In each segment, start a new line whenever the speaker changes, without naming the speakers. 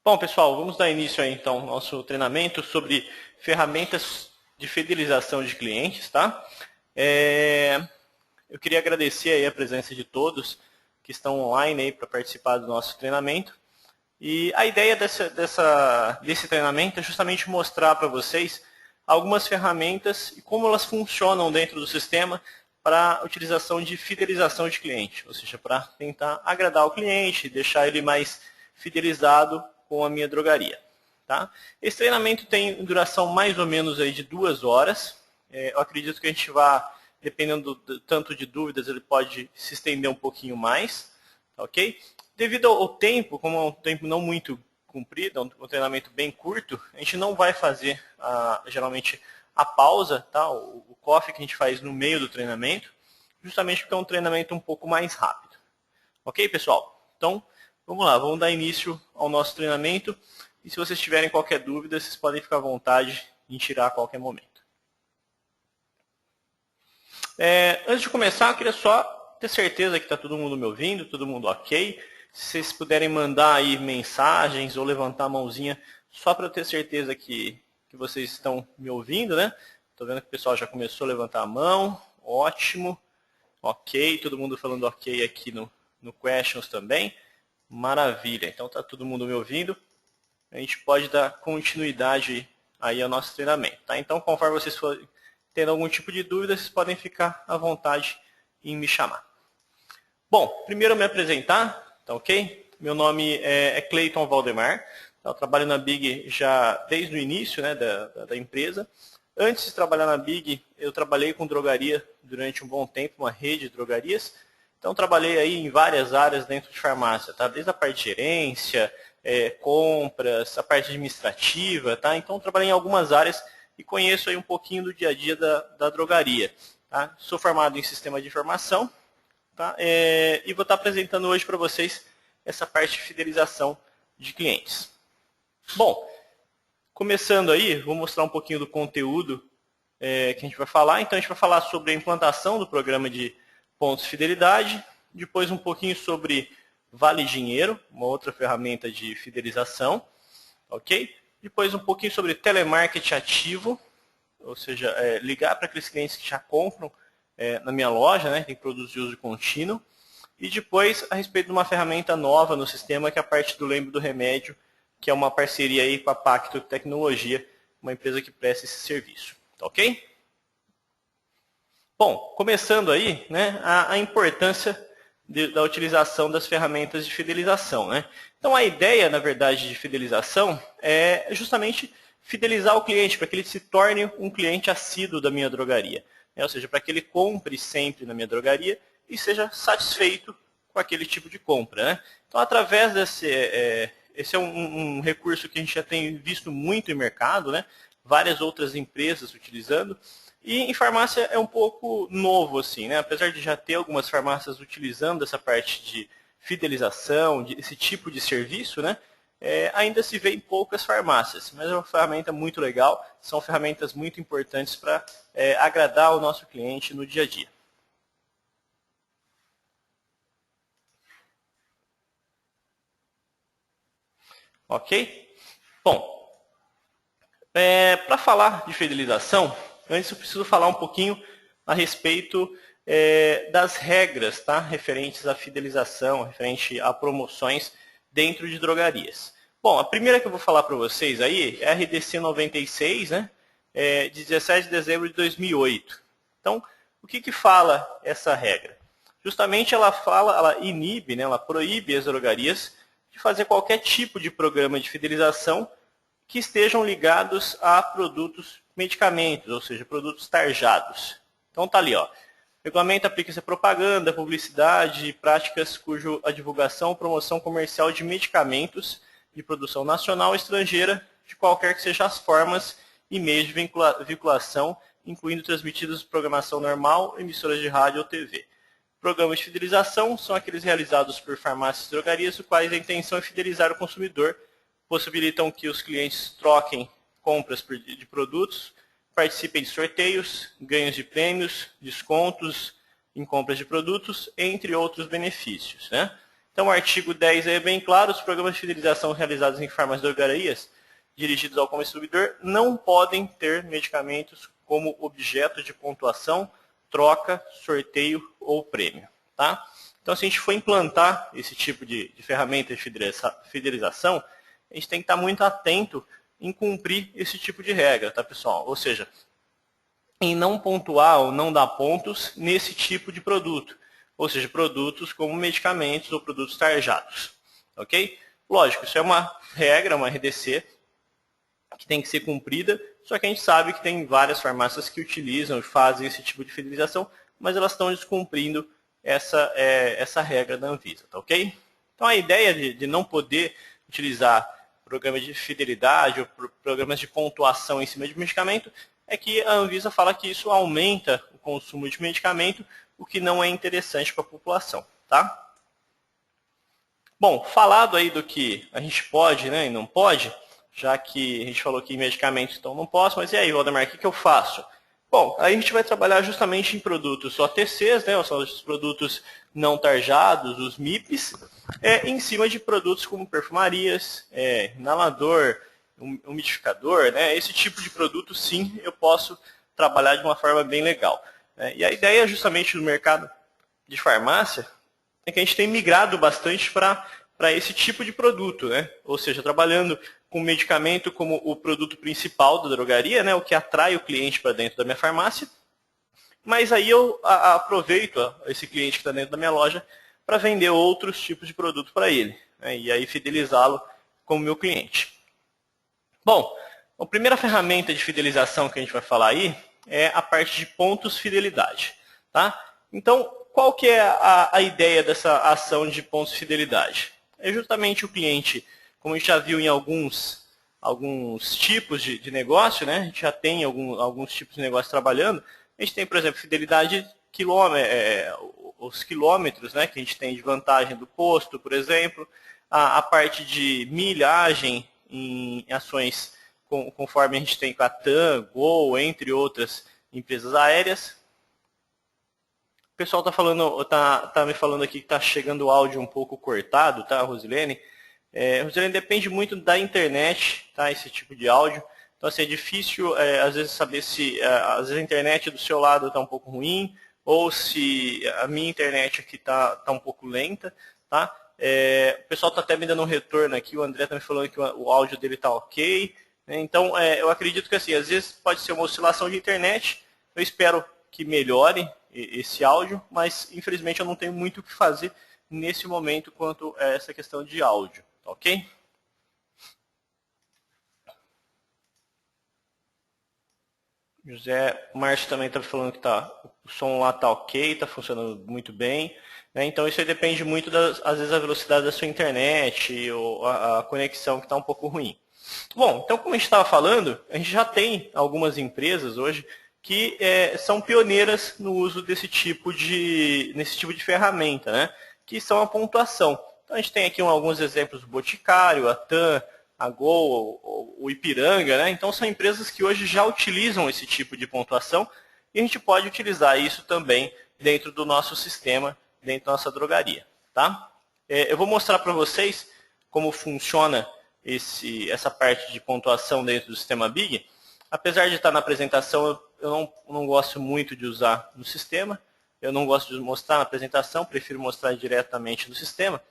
Bom, pessoal, vamos dar início aí, então, ao nosso treinamento sobre ferramentas de fidelização de clientes, tá? Eu queria agradecer aí a presença de todos que estão online aí para participar do nosso treinamento. E a ideia desse treinamento é justamente mostrar para vocês algumas ferramentas e como elas funcionam dentro do sistema para a utilização de fidelização de cliente, ou seja, para tentar agradar o cliente, deixar ele mais fidelizado com a minha drogaria. Tá? Esse treinamento tem duração mais ou menos aí de 2 horas. Eu acredito que a gente vai, dependendo do tanto de dúvidas, ele pode se estender um pouquinho mais. Ok? Devido ao tempo, como é um tempo não muito comprido, é um treinamento bem curto, a gente não vai fazer geralmente a pausa, tá? O coffee que a gente faz no meio do treinamento, justamente porque é um treinamento um pouco mais rápido. Ok, pessoal? Então, vamos lá, vamos dar início ao nosso treinamento. E se vocês tiverem qualquer dúvida, vocês podem ficar à vontade em tirar a qualquer momento. Antes de começar, eu queria só ter certeza que está todo mundo me ouvindo, todo mundo ok. Se vocês puderem mandar aí mensagens ou levantar a mãozinha, só para eu ter certeza que vocês estão me ouvindo, né? Estou vendo que o pessoal já começou a levantar a mão. Ótimo. Ok, todo mundo falando ok aqui no Questions também. Maravilha, então está todo mundo me ouvindo. A gente pode dar continuidade aí ao nosso treinamento. Tá? Então, conforme vocês forem tendo algum tipo de dúvida, vocês podem ficar à vontade em me chamar. Bom, primeiro eu me apresentar, tá ok? Meu nome é Cleiton Valdemar. Eu trabalho na Big já desde o início, né, da empresa. Antes de trabalhar na Big, eu trabalhei com drogaria durante um bom tempo, uma rede de drogarias. Então, trabalhei aí em várias áreas dentro de farmácia, tá? Desde a parte de gerência, compras, a parte administrativa, tá? Então, trabalhei em algumas áreas e conheço aí um pouquinho do dia a dia da drogaria. Tá? Sou formado em sistema de informação, tá? E vou estar apresentando hoje para vocês essa parte de fidelização de clientes. Bom, começando aí, vou mostrar um pouquinho do conteúdo que a gente vai falar. Então, a gente vai falar sobre a implantação do programa de pontos de fidelidade, depois um pouquinho sobre Vale Dinheiro, uma outra ferramenta de fidelização, ok? Depois um pouquinho sobre telemarketing ativo, ou seja, ligar para aqueles clientes que já compram na minha loja, né, tem produtos de uso contínuo. E depois a respeito de uma ferramenta nova no sistema, que é a parte do Lembro do Remédio, que é uma parceria aí com a Pacto Tecnologia, uma empresa que presta esse serviço. Tá ok? Bom, começando aí, né, a importância da utilização das ferramentas de fidelização. Né? Então, a ideia, na verdade, de fidelização é justamente fidelizar o cliente, para que ele se torne um cliente assíduo da minha drogaria. Né? Ou seja, para que ele compre sempre na minha drogaria e seja satisfeito com aquele tipo de compra. Né? Então, através esse é um recurso que a gente já tem visto muito em mercado, né? Várias outras empresas utilizando. E em farmácia é um pouco novo, assim, né? Apesar de já ter algumas farmácias utilizando essa parte de fidelização, esse tipo de serviço, né? Ainda se vê em poucas farmácias, mas é uma ferramenta muito legal, são ferramentas muito importantes para agradar o nosso cliente no dia a dia. Ok? Bom, para falar de fidelização, antes eu preciso falar um pouquinho a respeito das regras, tá? Referentes à fidelização, referente a promoções dentro de drogarias. Bom, a primeira que eu vou falar para vocês aí é a RDC 96, né? De 17 de dezembro de 2008. Então, o que fala essa regra? Justamente ela inibe, né, ela proíbe as drogarias de fazer qualquer tipo de programa de fidelização que estejam ligados a produtos medicamentos, ou seja, produtos tarjados. Então tá ali, ó. Regulamento aplica-se a propaganda, publicidade e práticas cuja a divulgação ou promoção comercial de medicamentos de produção nacional ou estrangeira, de qualquer que sejam as formas e meios de vinculação, incluindo transmitidos de programação normal, emissoras de rádio ou TV. Programas de fidelização são aqueles realizados por farmácias e drogarias, os quais a intenção é fidelizar o consumidor, possibilitam que os clientes troquem compras de produtos, participem de sorteios, ganhos de prêmios, descontos em compras de produtos, entre outros benefícios. Né? Então o artigo 10 é bem claro, os programas de fidelização realizados em farmácias dirigidos ao consumidor não podem ter medicamentos como objeto de pontuação, troca, sorteio ou prêmio. Tá? Então, se a gente for implantar esse tipo de ferramenta de fidelização, a gente tem que estar muito atento em cumprir esse tipo de regra, tá, pessoal? Ou seja, em não pontuar ou não dar pontos nesse tipo de produto. Ou seja, produtos como medicamentos ou produtos tarjados. Ok? Lógico, isso é uma regra, uma RDC, que tem que ser cumprida, só que a gente sabe que tem várias farmácias que utilizam e fazem esse tipo de fidelização, mas elas estão descumprindo essa regra da Anvisa, tá ok? Então a ideia de não poder utilizar programas de fidelidade ou programas de pontuação em cima de medicamento é que a Anvisa fala que isso aumenta o consumo de medicamento, o que não é interessante para a população, tá? Bom, falado aí do que a gente pode, né, e não pode, já que a gente falou que em medicamentos então não posso, mas e aí, Valdemar, o que eu faço? Bom, aí a gente vai trabalhar justamente em produtos OTCs, né, ou são os produtos não tarjados, os MIPs, em cima de produtos como perfumarias, inalador, umidificador, né, esse tipo de produto sim eu posso trabalhar de uma forma bem legal. E a ideia justamente do mercado de farmácia é que a gente tem migrado bastante para esse tipo de produto, né? Ou seja, trabalhando com medicamento como o produto principal da drogaria, né? O que atrai o cliente para dentro da minha farmácia. Mas aí eu aproveito esse cliente que está dentro da minha loja para vender outros tipos de produto para ele, né? E aí fidelizá-lo como meu cliente. Bom, a primeira ferramenta de fidelização que a gente vai falar aí é a parte de pontos fidelidade, tá? Então, qual que é a ideia dessa ação de pontos de fidelidade? É justamente o cliente, como a gente já viu em alguns tipos de negócio, né? A gente já tem alguns tipos de negócio trabalhando. A gente tem, por exemplo, fidelidade os quilômetros, né, que a gente tem de vantagem do posto, por exemplo. A parte de milhagem em ações conforme a gente tem com a TAM, Gol, entre outras empresas aéreas. O pessoal tá me falando aqui que está chegando o áudio um pouco cortado, tá, Rosilene? Rosilene, depende muito da internet, tá, esse tipo de áudio. Então, assim, é difícil, às vezes, saber se às vezes a internet do seu lado está um pouco ruim, ou se a minha internet aqui tá um pouco lenta, tá? O pessoal está até me dando um retorno aqui, o André está me falando que o áudio dele está ok. Né? Então, eu acredito que, assim, às vezes pode ser uma oscilação de internet. Eu espero que melhore esse áudio, mas infelizmente eu não tenho muito o que fazer nesse momento quanto a essa questão de áudio, tá ok? José Márcio também está falando que o som lá está ok, está funcionando muito bem. Né? Então isso aí depende muito, às vezes, da velocidade da sua internet ou a conexão que está um pouco ruim. Bom, então como a gente estava falando, a gente já tem algumas empresas hoje que são pioneiras no uso nesse tipo de ferramenta, né? Que são a pontuação. Então a gente tem aqui alguns exemplos do Boticário, a TAM, a Gol, o Ipiranga, né? Então são empresas que hoje já utilizam esse tipo de pontuação e a gente pode utilizar isso também dentro do nosso sistema, dentro da nossa drogaria, tá? Eu vou mostrar para vocês como funciona essa parte de pontuação dentro do sistema Big. Apesar de estar na apresentação, eu não gosto muito de usar no sistema. Eu não gosto de mostrar na apresentação, prefiro mostrar diretamente no sistema.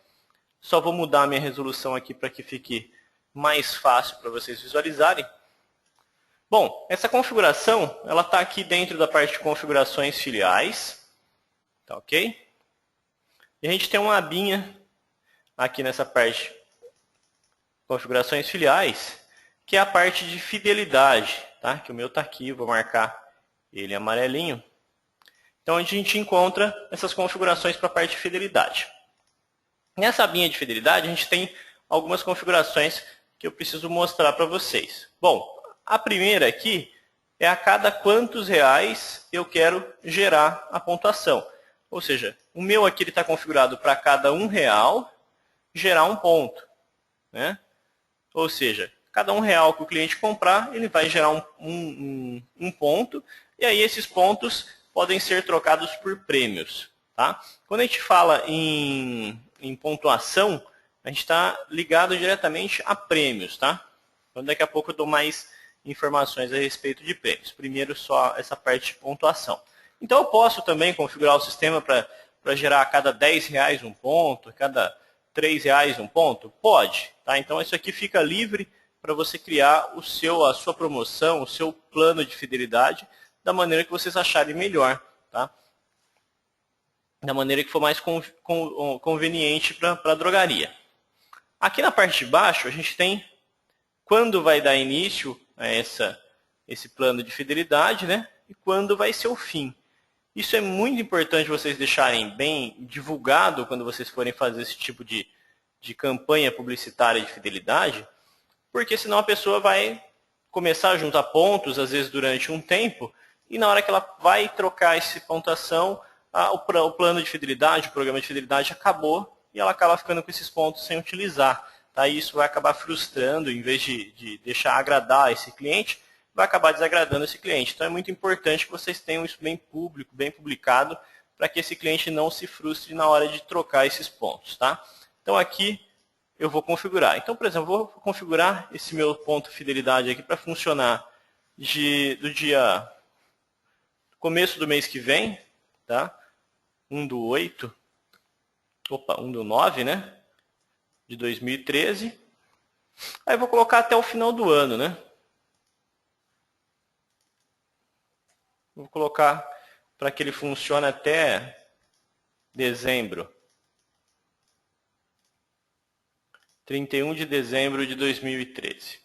Só vou mudar a minha resolução aqui para que fique mais fácil para vocês visualizarem. Bom, essa configuração, ela está aqui dentro da parte de configurações filiais. Tá ok? E a gente tem uma abinha aqui nessa parte de configurações filiais, que é a parte de fidelidade, tá? Que o meu está aqui, vou marcar ele amarelinho. Então, onde a gente encontra essas configurações para a parte de fidelidade. Nessa abinha de fidelidade, a gente tem algumas configurações que eu preciso mostrar para vocês. Bom, a primeira aqui é a cada quantos reais eu quero gerar a pontuação. Ou seja, o meu aqui está configurado para cada R$1 gerar um ponto. Né? Ou seja, cada R$1 que o cliente comprar, ele vai gerar um ponto, e aí esses pontos podem ser trocados por prêmios. Tá? Quando a gente fala em em pontuação, a gente está ligado diretamente a prêmios, tá? Então daqui a pouco eu dou mais informações a respeito de prêmios. Primeiro só essa parte de pontuação. Então eu posso também configurar o sistema para gerar a cada R$10 um ponto, a cada R$3 um ponto? Pode, tá? Então isso aqui fica livre para você criar a sua promoção, o seu plano de fidelidade da maneira que vocês acharem melhor, tá? Da maneira que for mais conveniente para a drogaria. Aqui na parte de baixo a gente tem quando vai dar início a esse plano de fidelidade, né? E quando vai ser o fim. Isso é muito importante vocês deixarem bem divulgado quando vocês forem fazer esse tipo de campanha publicitária de fidelidade, porque senão a pessoa vai começar a juntar pontos, às vezes durante um tempo, e na hora que ela vai trocar essa pontuação, o plano de fidelidade, o programa de fidelidade acabou e ela acaba ficando com esses pontos sem utilizar. Tá? E isso vai acabar frustrando, em vez de deixar agradar esse cliente, vai acabar desagradando esse cliente. Então é muito importante que vocês tenham isso bem público, bem publicado, para que esse cliente não se frustre na hora de trocar esses pontos. Tá? Então aqui eu vou configurar. Então, por exemplo, eu vou configurar esse meu ponto fidelidade aqui para funcionar do dia começo do mês que vem, tá? 1/8, né? De 2013. Aí eu vou colocar até o final do ano, né? Vou colocar para que ele funcione até dezembro. 31 de dezembro de 2013.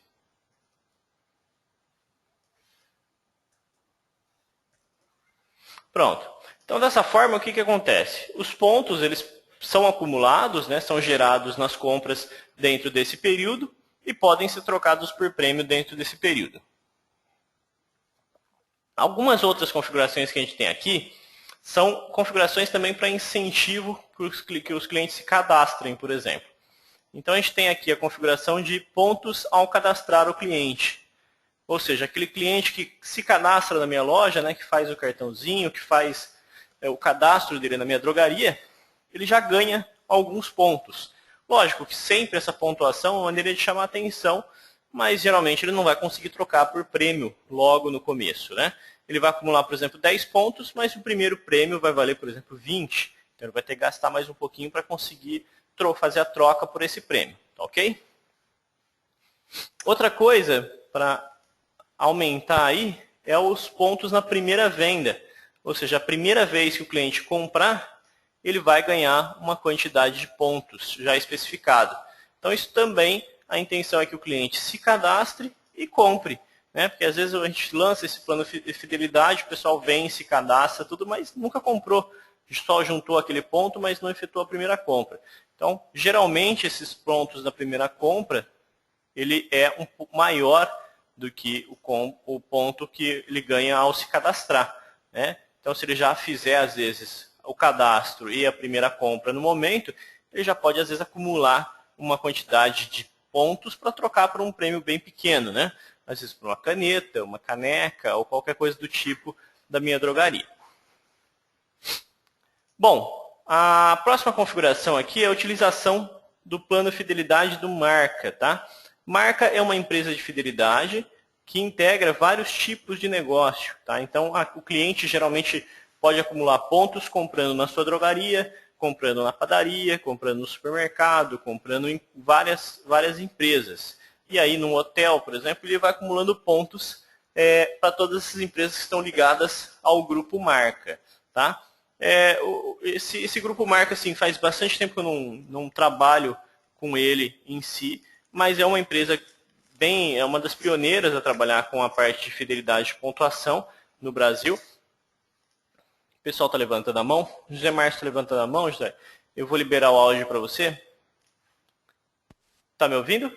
Pronto. Então, dessa forma, o que acontece? Os pontos eles são acumulados, né, são gerados nas compras dentro desse período e podem ser trocados por prêmio dentro desse período. Algumas outras configurações que a gente tem aqui são configurações também para incentivo que os clientes se cadastrem, por exemplo. Então, a gente tem aqui a configuração de pontos ao cadastrar o cliente. Ou seja, aquele cliente que se cadastra na minha loja, né, que faz o cartãozinho, que faz o cadastro dele na minha drogaria, ele já ganha alguns pontos. Lógico que sempre essa pontuação é uma maneira de chamar a atenção, mas geralmente ele não vai conseguir trocar por prêmio logo no começo, né? Ele vai acumular, por exemplo, 10 pontos, mas o primeiro prêmio vai valer, por exemplo, 20. Então ele vai ter que gastar mais um pouquinho para conseguir fazer a troca por esse prêmio, tá ok? Outra coisa para aumentar aí é os pontos na primeira venda. Ou seja, a primeira vez que o cliente comprar, ele vai ganhar uma quantidade de pontos já especificado. Então isso também, a intenção é que o cliente se cadastre e compre. Né? Porque às vezes a gente lança esse plano de fidelidade, o pessoal vem, se cadastra, tudo, mas nunca comprou. A gente só juntou aquele ponto, mas não efetuou a primeira compra. Então, geralmente, esses pontos da primeira compra, ele é um pouco maior do que o ponto que ele ganha ao se cadastrar. Né? Então, se ele já fizer, às vezes, o cadastro e a primeira compra no momento, ele já pode, às vezes, acumular uma quantidade de pontos para trocar por um prêmio bem pequeno. Né? Às vezes, por uma caneta, uma caneca ou qualquer coisa do tipo da minha drogaria. Bom, a próxima configuração aqui é a utilização do plano fidelidade do Marca. Tá? Marca é uma empresa de fidelidade que integra vários tipos de negócio. Tá? Então, o cliente geralmente pode acumular pontos comprando na sua drogaria, comprando na padaria, comprando no supermercado, comprando em várias empresas. E aí, num hotel, por exemplo, ele vai acumulando pontos para todas essas empresas que estão ligadas ao grupo Marca. Tá? Esse grupo Marca, assim, faz bastante tempo que eu não trabalho com ele em si, mas é uma empresa é uma das pioneiras a trabalhar com a parte de fidelidade de pontuação no Brasil. O pessoal está levantando a mão. José Márcio está levantando a mão, José. Eu vou liberar o áudio para você. Está me ouvindo?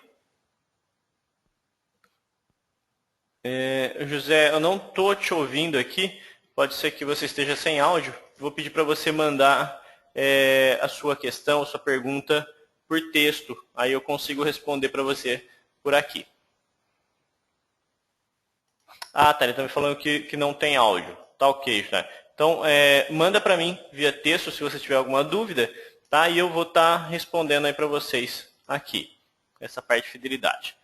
José, eu não estou te ouvindo aqui. Pode ser que você esteja sem áudio. Vou pedir para você mandar a sua questão, a sua pergunta por texto. Aí eu consigo responder para você por aqui. Ah, tá. Ele está me falando que não tem áudio. Tá ok, tá. Então, manda para mim via texto se você tiver alguma dúvida, tá? E eu vou estar respondendo aí para vocês aqui, essa parte de fidelidade.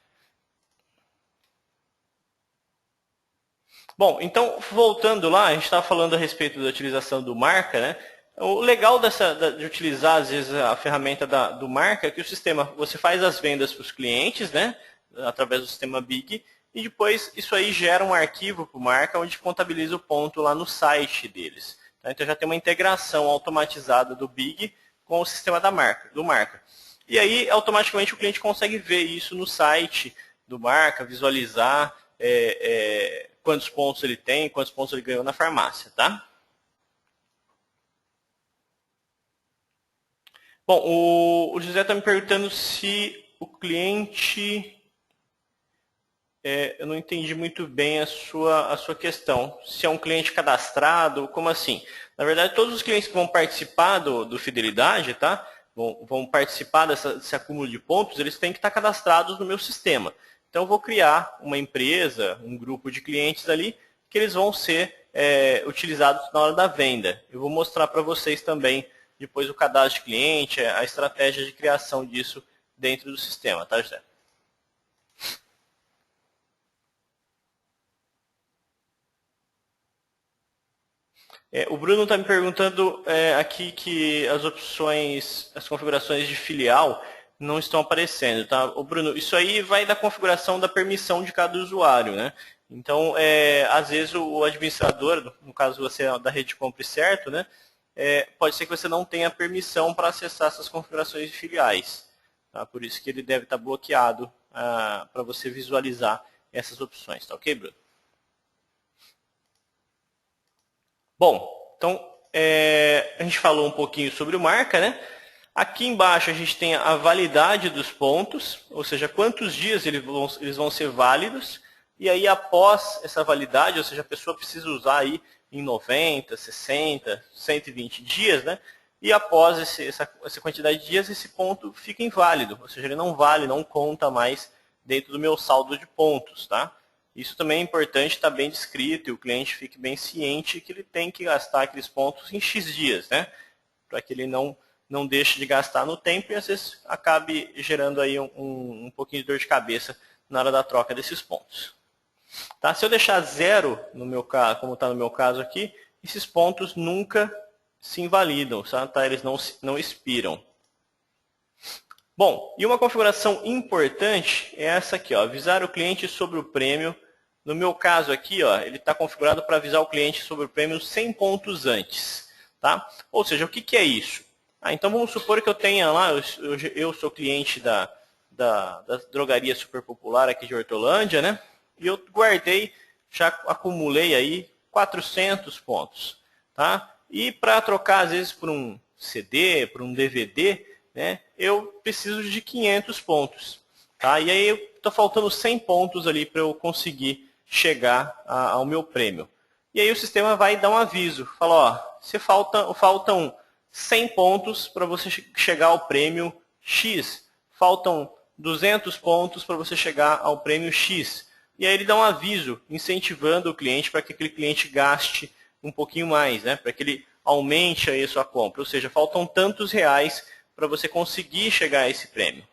Bom, então, voltando lá, a gente estava falando a respeito da utilização do marca, né? O legal de utilizar, às vezes, a ferramenta do marca é que o sistema, você faz as vendas para os clientes, né? Através do sistema Big, e depois isso aí gera um arquivo para o marca, onde contabiliza o ponto lá no site deles. Tá? Então já tem uma integração automatizada do Big com o sistema do marca. E aí, automaticamente, o cliente consegue ver isso no site do marca, visualizar quantos pontos ele tem, quantos pontos ele ganhou na farmácia, tá? Bom, o José está me perguntando se o cliente... eu não entendi muito bem a sua questão. Se é um cliente cadastrado, como assim? Na verdade, todos os clientes que vão participar do Fidelidade, tá? Vão participar desse acúmulo de pontos, eles têm que estar cadastrados no meu sistema. Então, eu vou criar uma empresa, um grupo de clientes ali, que eles vão ser utilizados na hora da venda. Eu vou mostrar para vocês também depois o cadastro de cliente, a estratégia de criação disso dentro do sistema, tá, José? O Bruno está me perguntando aqui que as opções, as configurações de filial não estão aparecendo, tá? O Bruno, isso aí vai da configuração da permissão de cada usuário, né? Então, às vezes o administrador, no caso você é da rede compre certo, né? Pode ser que você não tenha permissão para acessar essas configurações de filiais, tá? Por isso que ele deve estar bloqueado para você visualizar essas opções, tá ok, Bruno? Bom, então a gente falou um pouquinho sobre o marca, né? Aqui embaixo a gente tem a validade dos pontos, ou seja, quantos dias eles vão ser válidos. E aí após essa validade, ou seja, a pessoa precisa usar aí em 90, 60, 120 dias, né? E após essa quantidade de dias, esse ponto fica inválido, ou seja, ele não vale, não conta mais dentro do meu saldo de pontos, tá? Isso também é importante estar bem descrito e o cliente fique bem ciente que ele tem que gastar aqueles pontos em X dias, né? Para que ele não deixe de gastar no tempo e às vezes acabe gerando aí um pouquinho de dor de cabeça na hora da troca desses pontos. Tá? Se eu deixar zero, no meu caso, como está no meu caso aqui, esses pontos nunca se invalidam, tá? Eles não expiram. Bom, e uma configuração importante é essa aqui, ó, avisar o cliente sobre o prêmio. No meu caso aqui, ó, ele está configurado para avisar o cliente sobre o prêmio 100 pontos antes. Tá? Ou seja, o que é isso? Então vamos supor que eu tenha lá, eu sou cliente da drogaria super popular aqui de Hortolândia, né? E eu guardei, já acumulei aí 400 pontos. Tá? E para trocar às vezes por um CD, por um DVD, né, eu preciso de 500 pontos. Tá? E aí está faltando 100 pontos ali para eu conseguir chegar ao meu prêmio. E aí o sistema vai dar um aviso, fala, ó, faltam 100 pontos para você chegar ao prêmio X, faltam 200 pontos para você chegar ao prêmio X. E aí ele dá um aviso, incentivando o cliente para que aquele cliente gaste um pouquinho mais, né, para que ele aumente aí a sua compra. Ou seja, faltam tantos reais para você conseguir chegar a esse prêmio.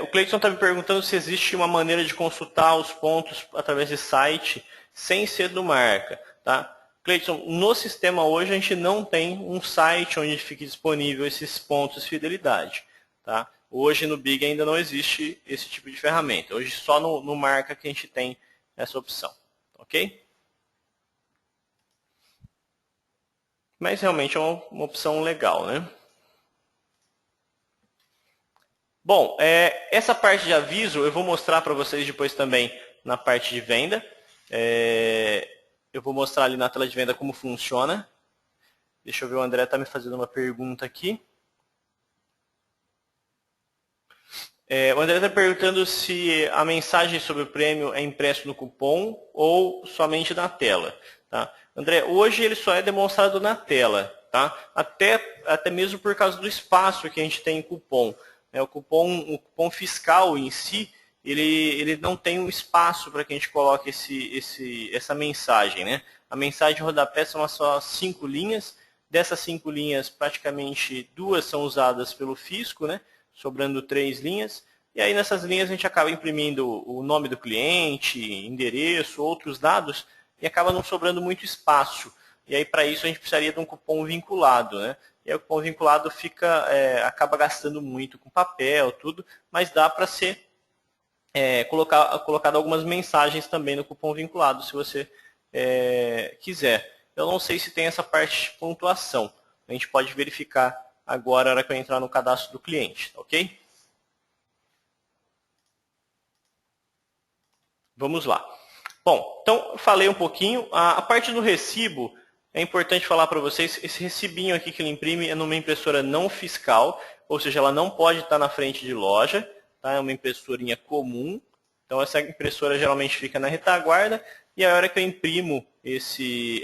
O Cleiton está me perguntando se existe uma maneira de consultar os pontos através de site sem ser do marca. Tá? Cleiton, no sistema hoje a gente não tem um site onde fique disponível esses pontos de fidelidade. Tá? Hoje no Big ainda não existe esse tipo de ferramenta. Hoje só no marca que a gente tem essa opção. Ok? Mas realmente é uma opção legal, né? Bom, essa parte de aviso eu vou mostrar para vocês depois também na parte de venda. Eu vou mostrar ali na tela de venda como funciona. Deixa eu ver, o André está me fazendo uma pergunta aqui. O André está perguntando se a mensagem sobre o prêmio é impresso no cupom ou somente na tela. Tá? André, hoje ele só é demonstrado na tela. Tá? Até mesmo por causa do espaço que a gente tem em cupom. O cupom fiscal em si, ele não tem um espaço para que a gente coloque essa mensagem. Né? A mensagem de rodapé são só 5 linhas Dessas 5 linhas, praticamente 2 são usadas pelo fisco, né? Sobrando 3 linhas. E aí nessas linhas a gente acaba imprimindo o nome do cliente, endereço, outros dados, e acaba não sobrando muito espaço. E aí para isso a gente precisaria de um cupom vinculado, né? E aí o cupom vinculado acaba gastando muito com papel, tudo, mas dá para ser colocado algumas mensagens também no cupom vinculado, se você quiser. Eu não sei se tem essa parte de pontuação. A gente pode verificar agora na hora que eu entrar no cadastro do cliente, ok? Vamos lá. Bom, então eu falei um pouquinho. A parte do recibo, é importante falar para vocês, esse recibinho aqui que ele imprime é numa impressora não fiscal, ou seja, ela não pode estar na frente de loja, tá? É uma impressorinha comum. Então essa impressora geralmente fica na retaguarda, e a hora que eu imprimo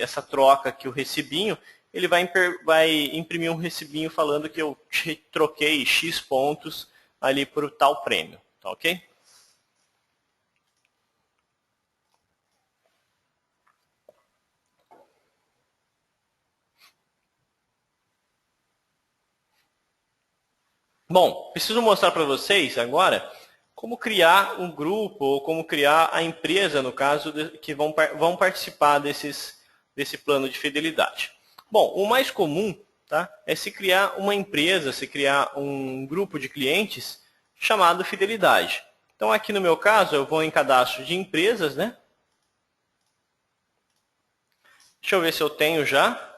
essa troca aqui, o recibinho, ele vai imprimir um recibinho falando que eu troquei X pontos ali por tal prêmio, tá ok? Bom, preciso mostrar para vocês agora como criar um grupo ou como criar a empresa, no caso, que vão participar desse plano de fidelidade. Bom, o mais comum, tá, é se criar uma empresa, se criar um grupo de clientes chamado fidelidade. Então aqui no meu caso eu vou em cadastro de empresas, né? Deixa eu ver se eu tenho já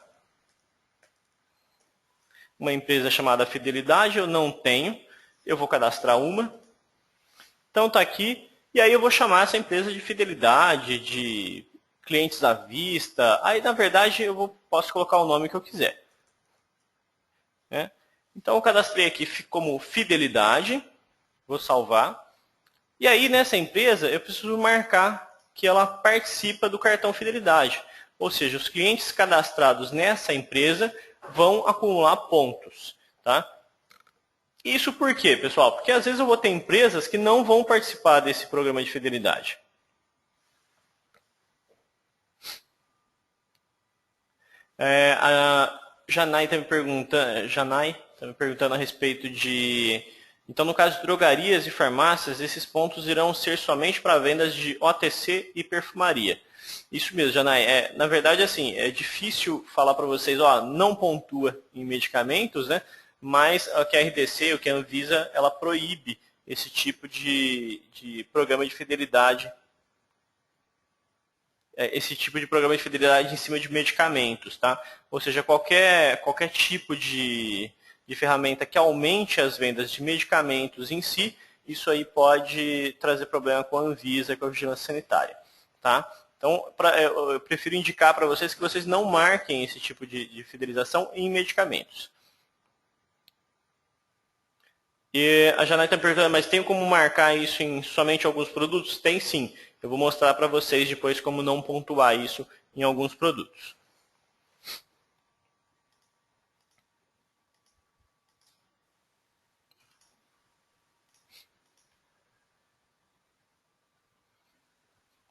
uma empresa chamada Fidelidade. Eu não tenho. Eu vou cadastrar uma. Então está aqui. E aí eu vou chamar essa empresa de Fidelidade, de clientes à vista. Aí, na verdade, posso colocar o nome que eu quiser. Né? Então eu cadastrei aqui como Fidelidade. Vou salvar. E aí, nessa empresa, eu preciso marcar que ela participa do cartão Fidelidade. Ou seja, os clientes cadastrados nessa empresa vão acumular pontos. Tá? Isso por quê, pessoal? Porque às vezes eu vou ter empresas que não vão participar desse programa de fidelidade. A Janai está me perguntando a respeito de... Então, no caso de drogarias e farmácias, esses pontos irão ser somente para vendas de OTC e perfumaria. Isso mesmo, Janai. Na verdade, assim, é difícil falar para vocês, não pontua em medicamentos, né? Mas a QRDC, o que a Anvisa, ela proíbe esse tipo de programa de fidelidade, em cima de medicamentos, tá? Ou seja, qualquer tipo de ferramenta que aumente as vendas de medicamentos em si, isso aí pode trazer problema com a Anvisa, com a Vigilância Sanitária, tá? Então, eu prefiro indicar para vocês que vocês não marquem esse tipo de fidelização em medicamentos. E a Janai está perguntando, mas tem como marcar isso em somente alguns produtos? Tem sim. Eu vou mostrar para vocês depois como não pontuar isso em alguns produtos.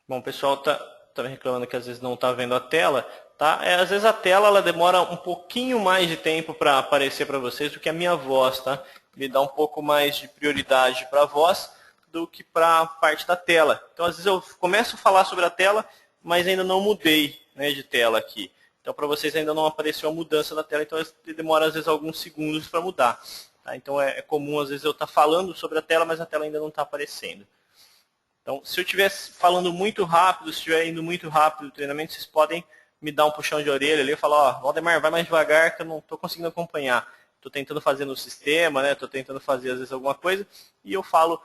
Bom, o pessoal tá me reclamando que às vezes não está vendo a tela. Tá? Às vezes a tela ela demora um pouquinho mais de tempo para aparecer para vocês do que a minha voz. Tá? Me dá um pouco mais de prioridade para a voz do que para a parte da tela. Então, às vezes eu começo a falar sobre a tela, mas ainda não mudei, né, de tela aqui. Então, para vocês ainda não apareceu a mudança da tela, então demora às vezes alguns segundos para mudar. Tá? Então, é comum às vezes eu estar falando sobre a tela, mas a tela ainda não está aparecendo. Então, se eu estiver falando muito rápido, se estiver indo muito rápido o treinamento, vocês podem me dar um puxão de orelha ali e falar, Valdemar, vai mais devagar que eu não estou conseguindo acompanhar. Estou tentando fazer no sistema, né? Estou tentando fazer às vezes alguma coisa e eu falo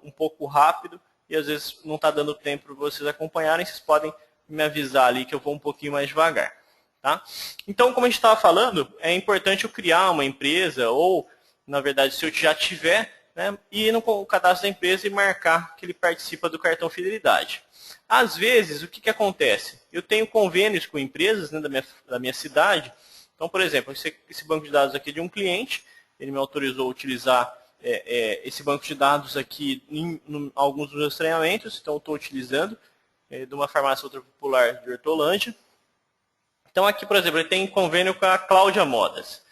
um pouco rápido e às vezes não está dando tempo para vocês acompanharem, vocês podem me avisar ali que eu vou um pouquinho mais devagar. Tá? Então, como a gente estava falando, é importante eu criar uma empresa ou, na verdade, se eu já tiver, né, ir no cadastro da empresa e marcar que ele participa do cartão Fidelidade. Às vezes, o que acontece? Eu tenho convênios com empresas, né, da minha cidade. Então, por exemplo, esse banco de dados aqui é de um cliente, ele me autorizou a utilizar esse banco de dados aqui em alguns dos meus treinamentos, então estou utilizando de uma farmácia ultra popular de Hortolândia. Então aqui, por exemplo, ele tem convênio com a Cláudia Modas.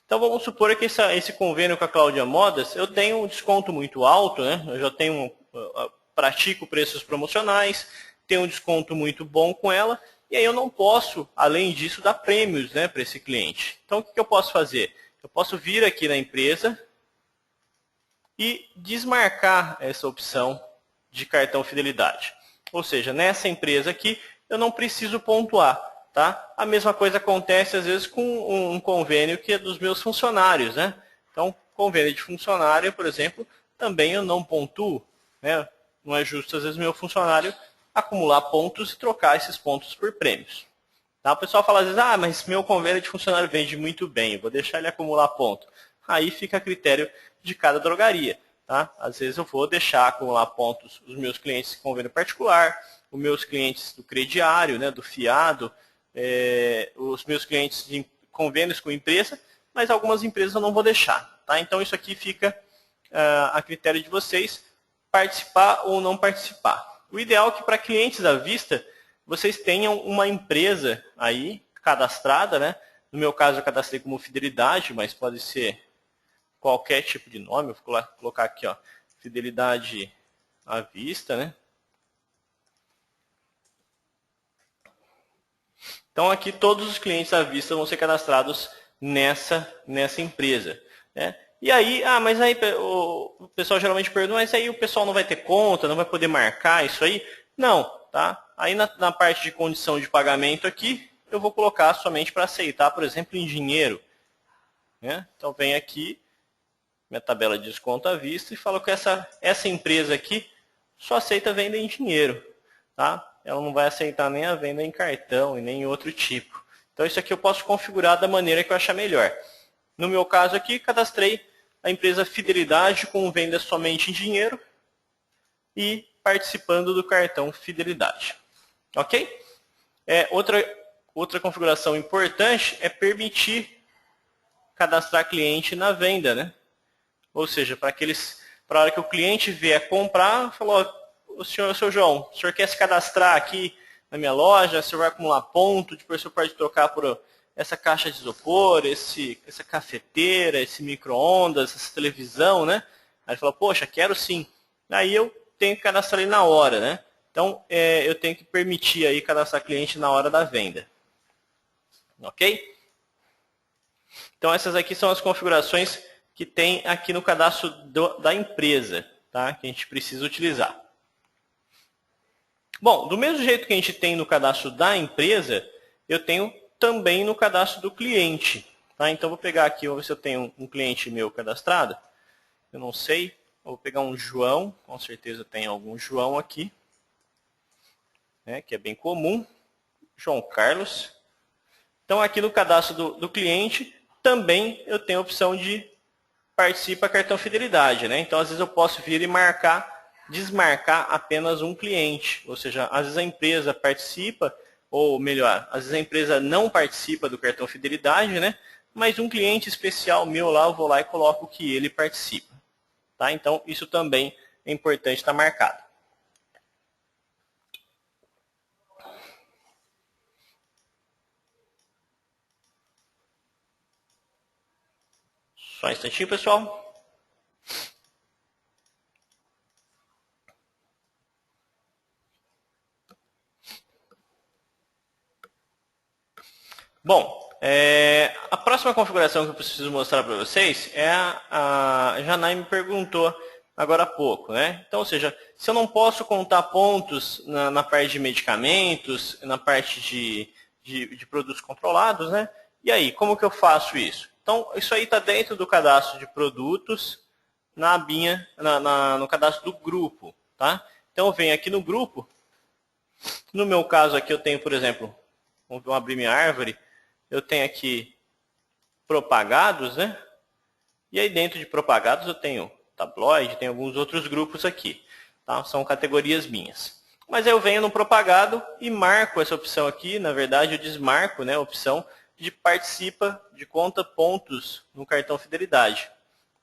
Então vamos supor que esse convênio com a Cláudia Modas, eu tenho um desconto muito alto, né? Eu já pratico preços promocionais, tenho um desconto muito bom com ela, e aí eu não posso, além disso, dar prêmios, né, para esse cliente. Então o que eu posso fazer? Eu posso vir aqui na empresa e desmarcar essa opção de cartão fidelidade. Ou seja, nessa empresa aqui eu não preciso pontuar. Tá? A mesma coisa acontece às vezes com um convênio que é dos meus funcionários. Né? Então, convênio de funcionário, por exemplo, também eu não pontuo. Né? Não é justo às vezes meu funcionário acumular pontos e trocar esses pontos por prêmios. Tá? O pessoal fala às vezes, mas meu convênio de funcionário vende muito bem, eu vou deixar ele acumular ponto. Aí fica a critério de cada drogaria. Tá? Às vezes eu vou deixar acumular pontos os meus clientes de convênio particular, os meus clientes do crediário, né, do fiado, os meus clientes de convênios com empresa, mas algumas empresas eu não vou deixar. Tá? Então isso aqui fica a critério de vocês participar ou não participar. O ideal é que para clientes à vista, vocês tenham uma empresa aí cadastrada, né? No meu caso eu cadastrei como Fidelidade, mas pode ser qualquer tipo de nome. Eu vou colocar aqui, ó, Fidelidade à vista, né? Então aqui todos os clientes à vista vão ser cadastrados nessa empresa. Né? E aí, mas aí o pessoal geralmente pergunta, mas aí o pessoal não vai ter conta, não vai poder marcar isso aí? Não, tá? Aí na parte de condição de pagamento aqui, eu vou colocar somente para aceitar, por exemplo, em dinheiro. Né? Então vem aqui, minha tabela de desconto à vista, e falo que essa empresa aqui só aceita venda em dinheiro. Tá? Ela não vai aceitar nem a venda em cartão e nem em outro tipo. Então isso aqui eu posso configurar da maneira que eu achar melhor. No meu caso aqui, cadastrei a empresa Fidelidade com venda somente em dinheiro e participando do cartão Fidelidade. Ok? Outra configuração importante é permitir cadastrar cliente na venda. Né? Ou seja, para a hora que o cliente vier comprar, falou, seu João, o senhor quer se cadastrar aqui na minha loja, o senhor vai acumular ponto, depois o senhor pode trocar por essa caixa de isopor, essa cafeteira, esse micro-ondas, essa televisão, né? Aí ele falou, poxa, quero sim. Aí eu tenho que cadastrar ele na hora, né? Então, eu tenho que permitir aí cadastrar cliente na hora da venda. Ok? Então, essas aqui são as configurações que tem aqui no cadastro da empresa, tá? Que a gente precisa utilizar. Bom, do mesmo jeito que a gente tem no cadastro da empresa, eu tenho também no cadastro do cliente. Tá? Então, vou pegar aqui, vou ver se eu tenho um cliente meu cadastrado. Eu não sei, vou pegar um João, com certeza tem algum João aqui, né, que é bem comum. João Carlos. Então, aqui no cadastro do cliente, também eu tenho a opção de participa cartão fidelidade. Né? Então, às vezes eu posso vir e desmarcar apenas um cliente. Ou seja, às vezes a empresa participa, ou melhor, às vezes a empresa não participa do cartão fidelidade, né? Mas um cliente especial meu lá, eu vou lá e coloco que ele participa. Tá? Então, isso também é importante estar marcado. Só um instantinho, pessoal. Bom, a próxima configuração que eu preciso mostrar para vocês é a Janai me perguntou agora há pouco. Né? Então, ou seja, se eu não posso contar pontos na parte de medicamentos, na parte de produtos controlados, né? E aí, como que eu faço isso? Então, isso aí está dentro do cadastro de produtos, na abinha, no cadastro do grupo. Tá? Então, eu venho aqui no grupo. No meu caso aqui, eu tenho, por exemplo, vamos abrir minha árvore. Eu tenho aqui propagados, né? E aí dentro de propagados eu tenho tabloide, tem alguns outros grupos aqui. Tá? São categorias minhas. Mas aí eu venho no propagado e marco essa opção aqui. Na verdade, eu desmarco, né, a opção de participa de conta pontos no cartão fidelidade.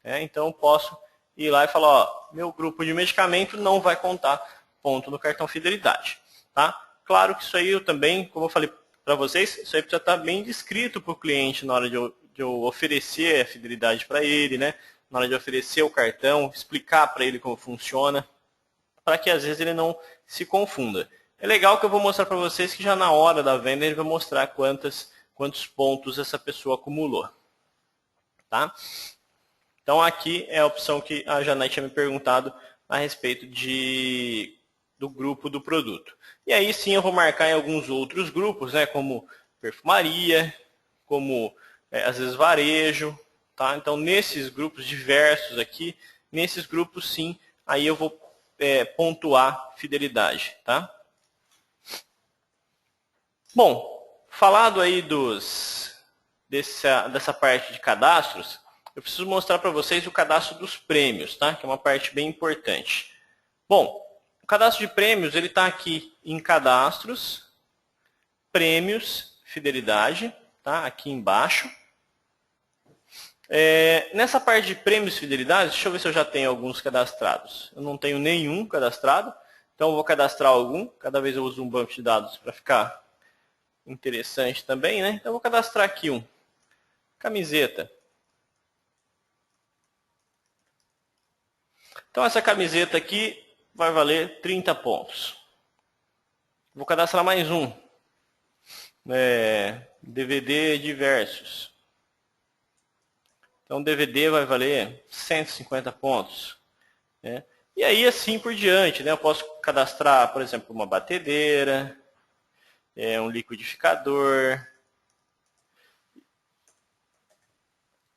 Então eu posso ir lá e falar, ó, meu grupo de medicamento não vai contar ponto no cartão fidelidade. Tá? Claro que isso aí eu também, como eu falei, para vocês, isso aí precisa estar bem descrito para o cliente na hora de eu oferecer a fidelidade para ele, né? Na hora de oferecer o cartão, explicar para ele como funciona, para que às vezes ele não se confunda. É legal que eu vou mostrar para vocês que já na hora da venda ele vai mostrar quantos pontos essa pessoa acumulou. Tá? Então aqui é a opção que a Janete tinha me perguntado a respeito do grupo do produto. E aí sim eu vou marcar em alguns outros grupos, né, como perfumaria, como às vezes varejo. Tá? Então nesses grupos diversos aqui, nesses grupos sim, aí eu vou pontuar fidelidade. Tá? Bom, falado aí dessa parte de cadastros, eu preciso mostrar para vocês o cadastro dos prêmios, tá? Que é uma parte bem importante. Bom, o cadastro de prêmios ele está aqui em cadastros, prêmios, fidelidade, tá? Aqui embaixo. Nessa parte de prêmios e fidelidade, deixa eu ver se eu já tenho alguns cadastrados. Eu não tenho nenhum cadastrado, então eu vou cadastrar algum. Cada vez eu uso um banco de dados para ficar interessante também, né? Então eu vou cadastrar aqui um. Camiseta. Então essa camiseta aqui vai valer 30 pontos. Vou cadastrar mais um. DVD diversos. Então DVD vai valer 150 pontos. Né? E aí assim por diante. Né? Eu posso cadastrar, por exemplo, uma batedeira, um liquidificador,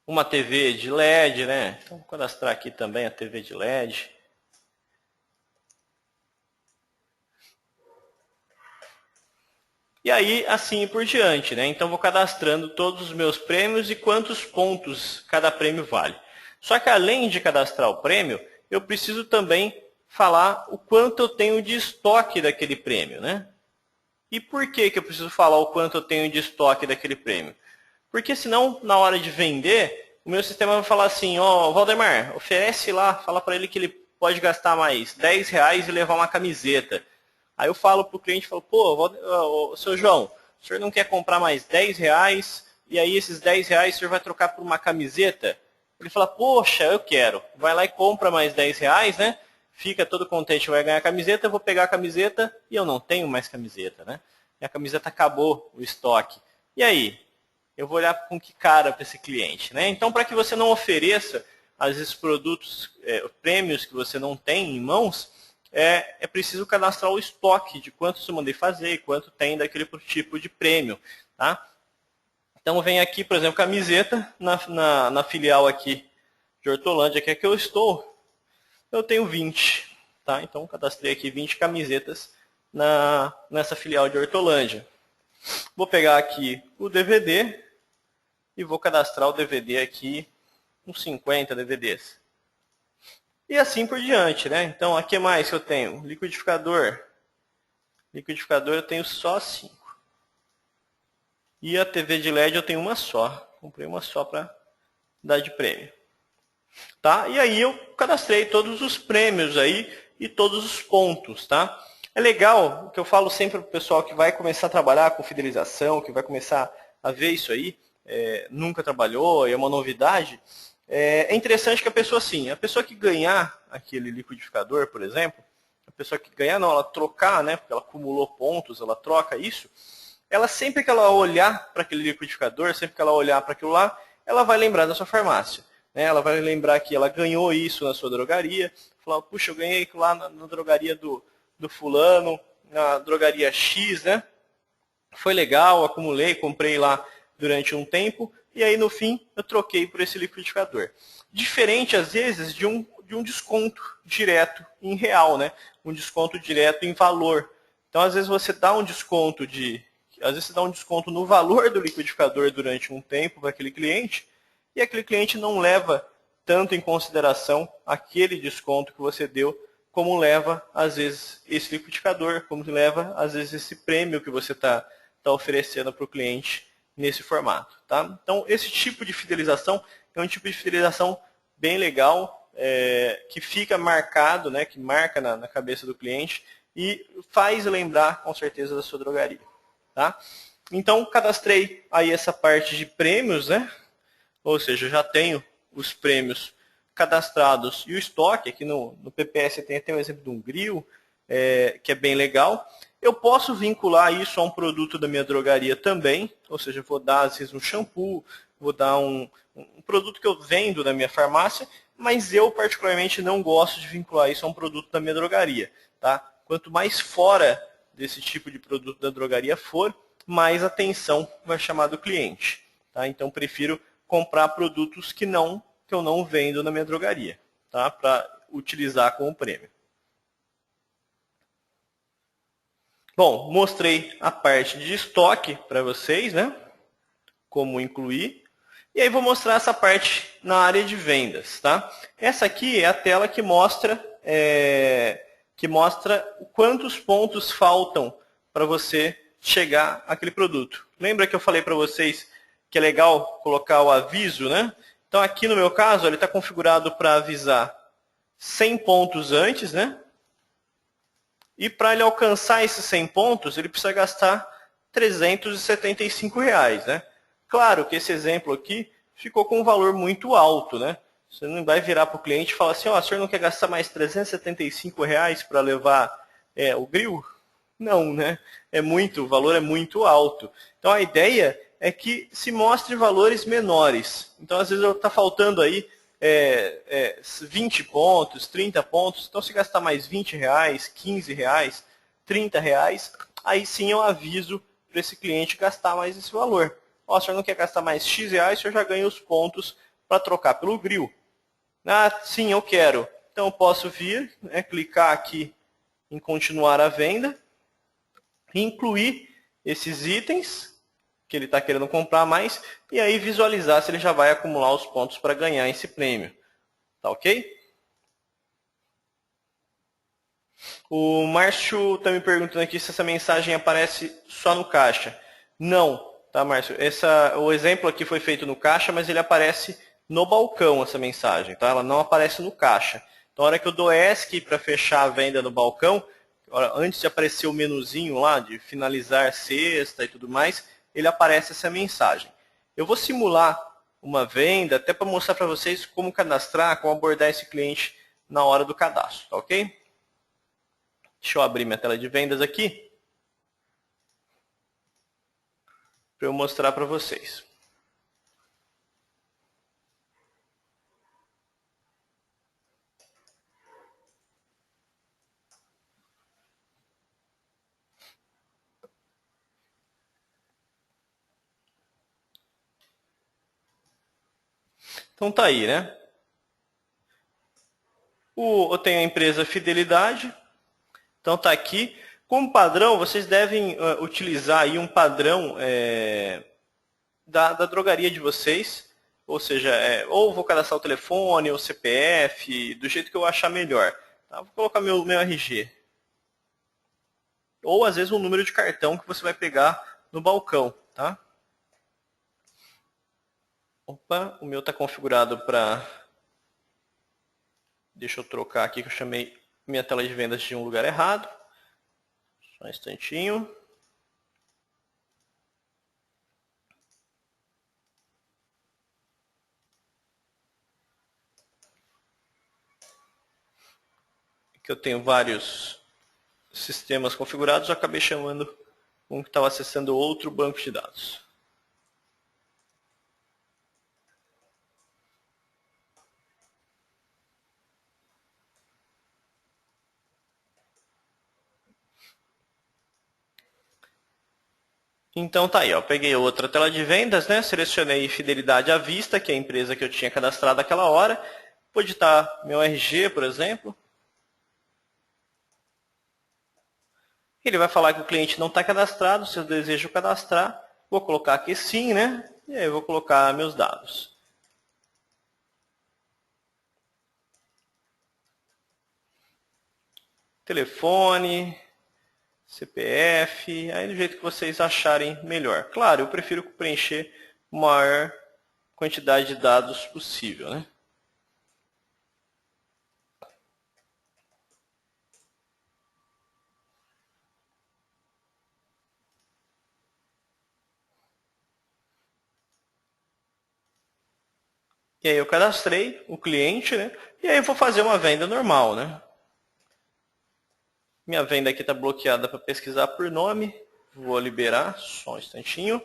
uma TV de LED, né? Então vou cadastrar aqui também a TV de LED. E aí, assim por diante, né? Então vou cadastrando todos os meus prêmios e quantos pontos cada prêmio vale. Só que além de cadastrar o prêmio, eu preciso também falar o quanto eu tenho de estoque daquele prêmio, né? E por que eu preciso falar o quanto eu tenho de estoque daquele prêmio? Porque senão, na hora de vender, o meu sistema vai falar assim, ó, Valdemar, oferece lá, fala para ele que ele pode gastar mais R$10 e levar uma camiseta. Aí eu falo para o cliente, falo, pô, seu João, o senhor não quer comprar mais R$10 e aí esses R$10 o senhor vai trocar por uma camiseta? Ele fala, poxa, eu quero. Vai lá e compra mais R$10, né? Fica todo contente, vai ganhar a camiseta, eu vou pegar a camiseta e eu não tenho mais camiseta, né? E a camiseta acabou o estoque. E aí? Eu vou olhar com que cara para esse cliente, né? Então, para que você não ofereça, às vezes, produtos, prêmios que você não tem em mãos, é preciso cadastrar o estoque de quanto eu mandei fazer e quanto tem daquele tipo de prêmio, tá? Então, vem aqui, por exemplo, camiseta, na filial aqui de Hortolândia, que é que eu estou, eu tenho 20, tá? Então, cadastrei aqui 20 camisetas nessa filial de Hortolândia. Vou pegar aqui o DVD e vou cadastrar o DVD aqui, uns 50 DVDs. E assim por diante, né? Então, aqui mais que eu tenho? Liquidificador. Liquidificador eu tenho só 5. E a TV de LED eu tenho uma só. Comprei uma só para dar de prêmio. Tá? E aí eu cadastrei todos os prêmios aí e todos os pontos, tá? É legal, o que eu falo sempre para o pessoal que vai começar a trabalhar com fidelização, que vai começar a ver isso aí, nunca trabalhou, é uma novidade. É interessante que a pessoa que ganhar aquele liquidificador, por exemplo, a pessoa que ganhar não, ela trocar, né, porque ela acumulou pontos, ela troca isso, ela sempre que ela olhar para aquele liquidificador, sempre que ela olhar para aquilo lá, ela vai lembrar da sua farmácia. Né? Ela vai lembrar que ela ganhou isso na sua drogaria, falar, puxa, eu ganhei lá na drogaria do fulano, na drogaria X, né? Foi legal, acumulei, comprei lá durante um tempo, e aí no fim eu troquei por esse liquidificador. Diferente, às vezes, de um desconto direto em real, né? Um desconto direto em valor. Então, às vezes, você dá um desconto no valor do liquidificador durante um tempo para aquele cliente, e aquele cliente não leva tanto em consideração aquele desconto que você deu, como leva, às vezes, esse liquidificador, como leva, às vezes, esse prêmio que você está oferecendo para o cliente nesse formato. Tá? Então, esse tipo de fidelização é um tipo de fidelização bem legal, que fica marcado, né, que marca na cabeça do cliente e faz lembrar, com certeza, da sua drogaria. Tá? Então, cadastrei aí essa parte de prêmios, né? Ou seja, eu já tenho os prêmios cadastrados e o estoque. Aqui no PPS tem até o exemplo de um grill, que é bem legal. Eu posso vincular isso a um produto da minha drogaria também, ou seja, vou dar às vezes um shampoo, vou dar um produto que eu vendo na minha farmácia, mas eu particularmente não gosto de vincular isso a um produto da minha drogaria. Tá? Quanto mais fora desse tipo de produto da drogaria for, mais atenção vai chamar do cliente. Tá? Então prefiro comprar produtos que eu não vendo na minha drogaria, tá? Para utilizar como prêmio. Bom, mostrei a parte de estoque para vocês, né? Como incluir. E aí vou mostrar essa parte na área de vendas, tá? Essa aqui é a tela que mostra quantos pontos faltam para você chegar àquele produto. Lembra que eu falei para vocês que é legal colocar o aviso, né? Então aqui no meu caso ele está configurado para avisar 100 pontos antes, né? E para ele alcançar esses 100 pontos, ele precisa gastar R$ 375, né? Claro que esse exemplo aqui ficou com um valor muito alto, né? Você não vai virar para o cliente e falar assim, ó, o senhor não quer gastar mais R$ 375 para levar o grill? Não, né? O valor é muito alto. Então a ideia é que se mostre valores menores. Então às vezes está faltando aí 20 pontos, 30 pontos. Então se gastar mais R$ 20, R$ 15, R$ 30, aí sim eu aviso para esse cliente gastar mais esse valor. Ó, se o senhor não quer gastar mais X reais, o senhor já ganha os pontos para trocar pelo grill. Ah, sim, eu quero. Então eu posso vir, né, clicar aqui em continuar a venda, incluir esses itens que ele está querendo comprar mais e aí visualizar se ele já vai acumular os pontos para ganhar esse prêmio. Tá ok? O Márcio está me perguntando aqui se essa mensagem aparece só no caixa. Não, tá, Márcio? O exemplo aqui foi feito no caixa, mas ele aparece no balcão, essa mensagem, tá? Ela não aparece no caixa. Então, na hora que eu dou ESC para fechar a venda no balcão, antes de aparecer o menuzinho lá, de finalizar cesta e tudo mais, ele aparece essa mensagem. Eu vou simular uma venda, até para mostrar para vocês como cadastrar, como abordar esse cliente na hora do cadastro, tá ok? Deixa eu abrir minha tela de vendas aqui para eu mostrar para vocês. Então tá aí, né? Eu tenho a empresa Fidelidade. Então tá aqui. Como padrão, vocês devem utilizar aí um padrão da drogaria de vocês. Ou seja, ou vou cadastrar o telefone, ou CPF, do jeito que eu achar melhor. Tá? Vou colocar meu RG. Ou às vezes um número de cartão que você vai pegar no balcão, tá? Opa, o meu está configurado para... Deixa eu trocar aqui que eu chamei minha tela de vendas de um lugar errado. Só um instantinho. Que eu tenho vários sistemas configurados, eu acabei chamando um que estava acessando outro banco de dados. Então tá aí, ó, peguei outra tela de vendas, né? Selecionei Fidelidade à Vista, que é a empresa que eu tinha cadastrado naquela hora. Vou digitar meu RG, por exemplo. Ele vai falar que o cliente não está cadastrado, se eu desejo cadastrar, vou colocar aqui sim, né? E aí eu vou colocar meus dados. Telefone, CPF, aí do jeito que vocês acharem melhor. Claro, eu prefiro preencher a maior quantidade de dados possível, né? E aí eu cadastrei o cliente, né? E aí eu vou fazer uma venda normal, né? Minha venda aqui está bloqueada para pesquisar por nome. Vou liberar, só um instantinho.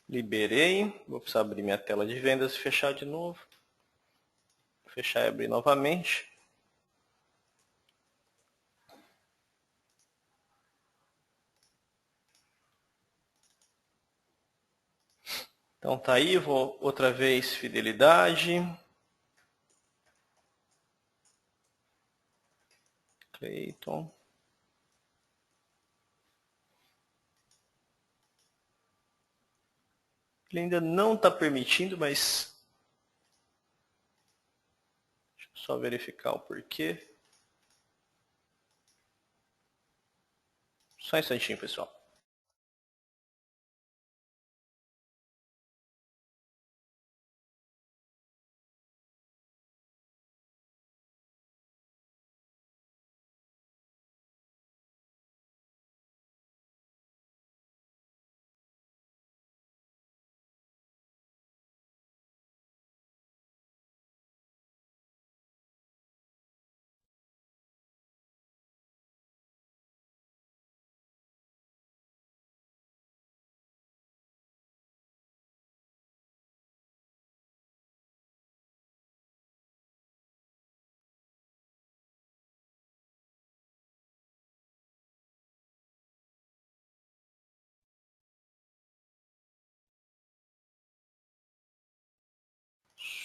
Liberei. Vou precisar abrir minha tela de vendas e fechar de novo. Fechar e abrir novamente. Então tá aí, vou outra vez fidelidade. Cleiton. Ele ainda não está permitindo, mas deixa eu só verificar o porquê. Só um instantinho, pessoal.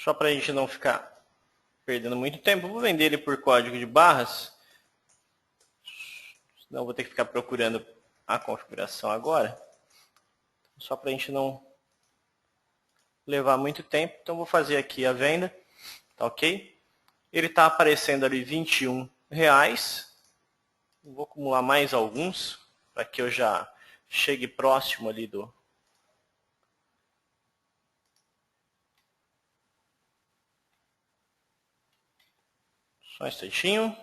Só para a gente não ficar perdendo muito tempo, vou vender ele por código de barras. Senão vou ter que ficar procurando a configuração agora. Só para a gente não levar muito tempo. Então vou fazer aqui a venda. Tá ok? Ele está aparecendo ali R$21. Vou acumular mais alguns para que eu já chegue próximo ali do... Só um instantinho.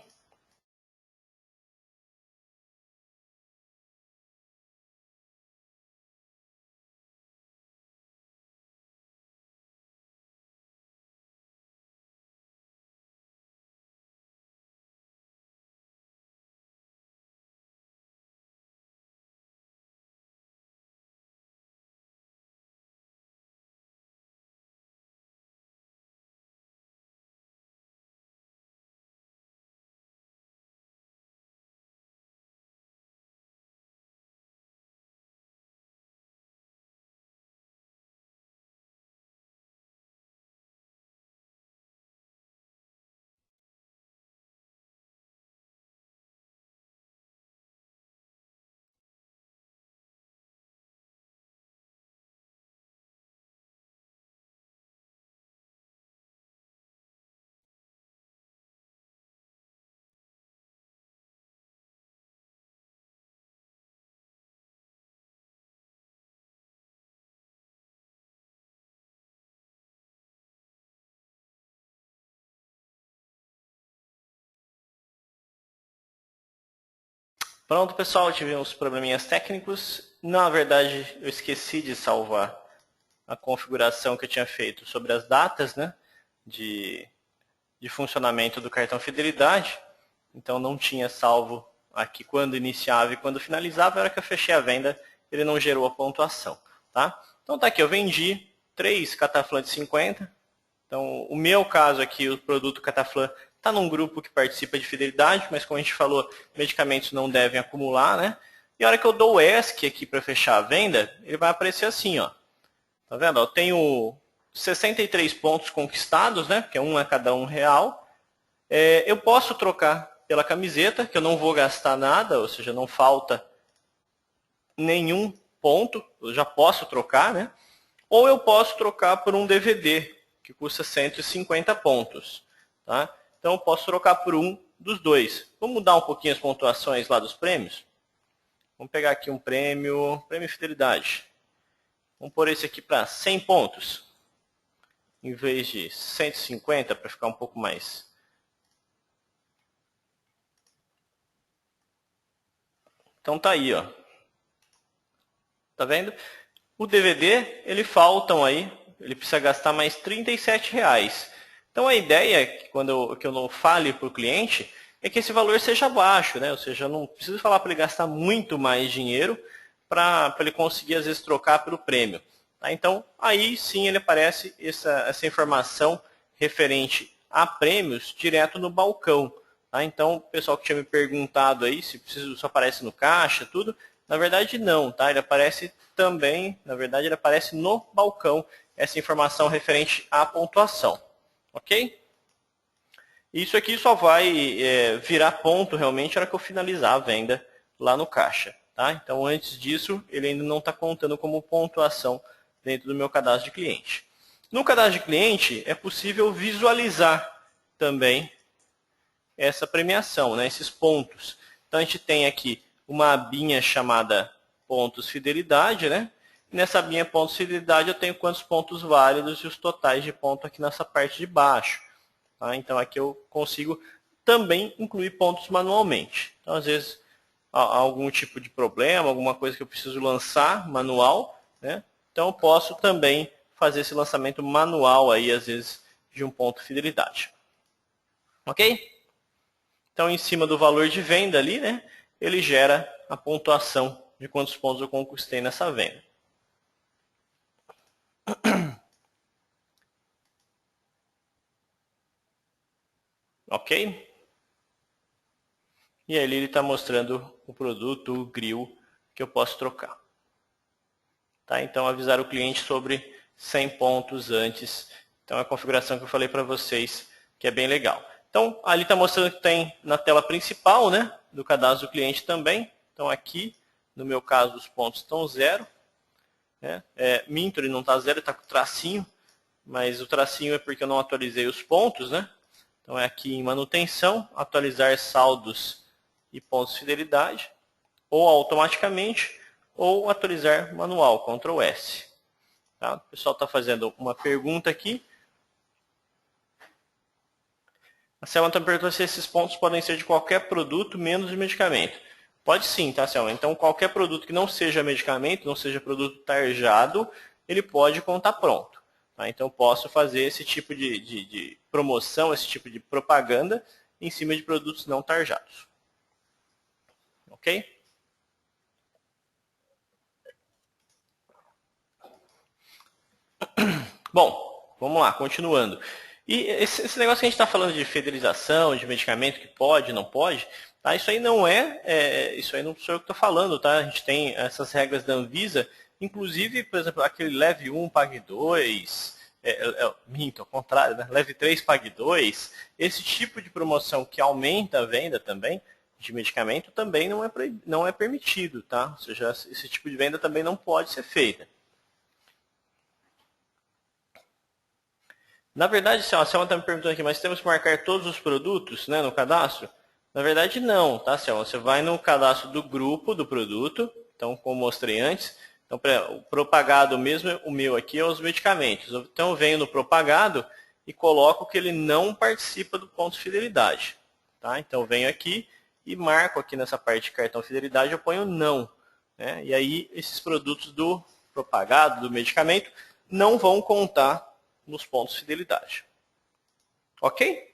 Pronto, pessoal, tive uns probleminhas técnicos. Na verdade, eu esqueci de salvar a configuração que eu tinha feito sobre as datas, né, de funcionamento do cartão Fidelidade. Então não tinha salvo aqui quando iniciava e quando finalizava. A hora que eu fechei a venda, ele não gerou a pontuação. Tá? Então tá aqui, eu vendi 3 Cataflã de 50. Então o meu caso aqui, o produto Cataflã, está num grupo que participa de fidelidade, mas como a gente falou, medicamentos não devem acumular, né? E a hora que eu dou o ESC aqui para fechar a venda, ele vai aparecer assim, ó. Tá vendo? Eu tenho 63 pontos conquistados, né? Que é um a cada R$1. Eu posso trocar pela camiseta, que eu não vou gastar nada, ou seja, não falta nenhum ponto, eu já posso trocar, né? Ou eu posso trocar por um DVD, que custa 150 pontos. Tá? Então eu posso trocar por um dos dois. Vamos mudar um pouquinho as pontuações lá dos prêmios? Vamos pegar aqui um prêmio Fidelidade. Vamos pôr esse aqui para 100 pontos, em vez de 150, para ficar um pouco mais. Então tá aí, ó. Tá vendo? O DVD, ele faltam aí, ele precisa gastar mais R$37. Então a ideia é que quando eu não fale para o cliente é que esse valor seja baixo, né? Ou seja, eu não preciso falar para ele gastar muito mais dinheiro para ele conseguir às vezes trocar pelo prêmio. Tá? Então aí sim ele aparece essa informação referente a prêmios direto no balcão. Tá? Então o pessoal que tinha me perguntado aí se aparece no caixa, tudo, na verdade não, tá? Ele aparece também, na verdade ele aparece no balcão, essa informação referente à pontuação. Ok? Isso aqui só vai virar ponto realmente na hora que eu finalizar a venda lá no caixa. Tá? Então antes disso, ele ainda não está contando como pontuação dentro do meu cadastro de cliente. No cadastro de cliente, é possível visualizar também essa premiação, né? Esses pontos. Então a gente tem aqui uma abinha chamada pontos fidelidade, né? E nessa abinha pontos fidelidade eu tenho quantos pontos válidos e os totais de ponto aqui nessa parte de baixo. Tá? Então aqui eu consigo também incluir pontos manualmente. Então às vezes há algum tipo de problema, alguma coisa que eu preciso lançar manual, né? Então eu posso também fazer esse lançamento manual aí às vezes de um ponto fidelidade. Ok? Então, em cima do valor de venda ali, né, ele gera a pontuação de quantos pontos eu conquistei nessa venda. Ok? E ali ele está mostrando o produto, o grill, que eu posso trocar. Tá? Então, avisar o cliente sobre 100 pontos antes. Então, é a configuração que eu falei para vocês, que é bem legal. Então, ali está mostrando que tem na tela principal, né, do cadastro do cliente também. Então, aqui, no meu caso, os pontos estão 0. Né? Minto, ele não está 0, ele está com tracinho. Mas o tracinho é porque eu não atualizei os pontos, né? Então é aqui em manutenção, atualizar saldos e pontos de fidelidade, ou automaticamente, ou atualizar manual, Ctrl S. Tá? O pessoal está fazendo uma pergunta aqui. A Selma está perguntando se esses pontos podem ser de qualquer produto, menos de medicamento. Pode sim, tá, Selma? Então qualquer produto que não seja medicamento, não seja produto tarjado, ele pode contar pronto. Tá? Então, posso fazer esse tipo de promoção, esse tipo de propaganda em cima de produtos não tarjados. Ok? Bom, vamos lá, continuando. E esse negócio que a gente está falando de fidelização, de medicamento que pode, não pode, tá? Isso aí não isso aí não sou eu que estou falando, tá? A gente tem essas regras da Anvisa, inclusive, por exemplo, aquele leve 1, pague 2, minto, ao contrário, né? Leve 3, pague 2, esse tipo de promoção que aumenta a venda também de medicamento também não é permitido, tá? Ou seja, esse tipo de venda também não pode ser feita. Na verdade, a Selma está me perguntando aqui, mas temos que marcar todos os produtos, né, no cadastro? Na verdade, não, tá, Selma? Você vai no cadastro do grupo do produto, então, como mostrei antes. Então, o propagado mesmo, o meu aqui é os medicamentos. Então, eu venho no propagado e coloco que ele não participa do ponto de fidelidade. Tá? Então, eu venho aqui e marco aqui nessa parte de cartão fidelidade, eu ponho não. Né? E aí, esses produtos do propagado, do medicamento, não vão contar nos pontos de fidelidade. Ok?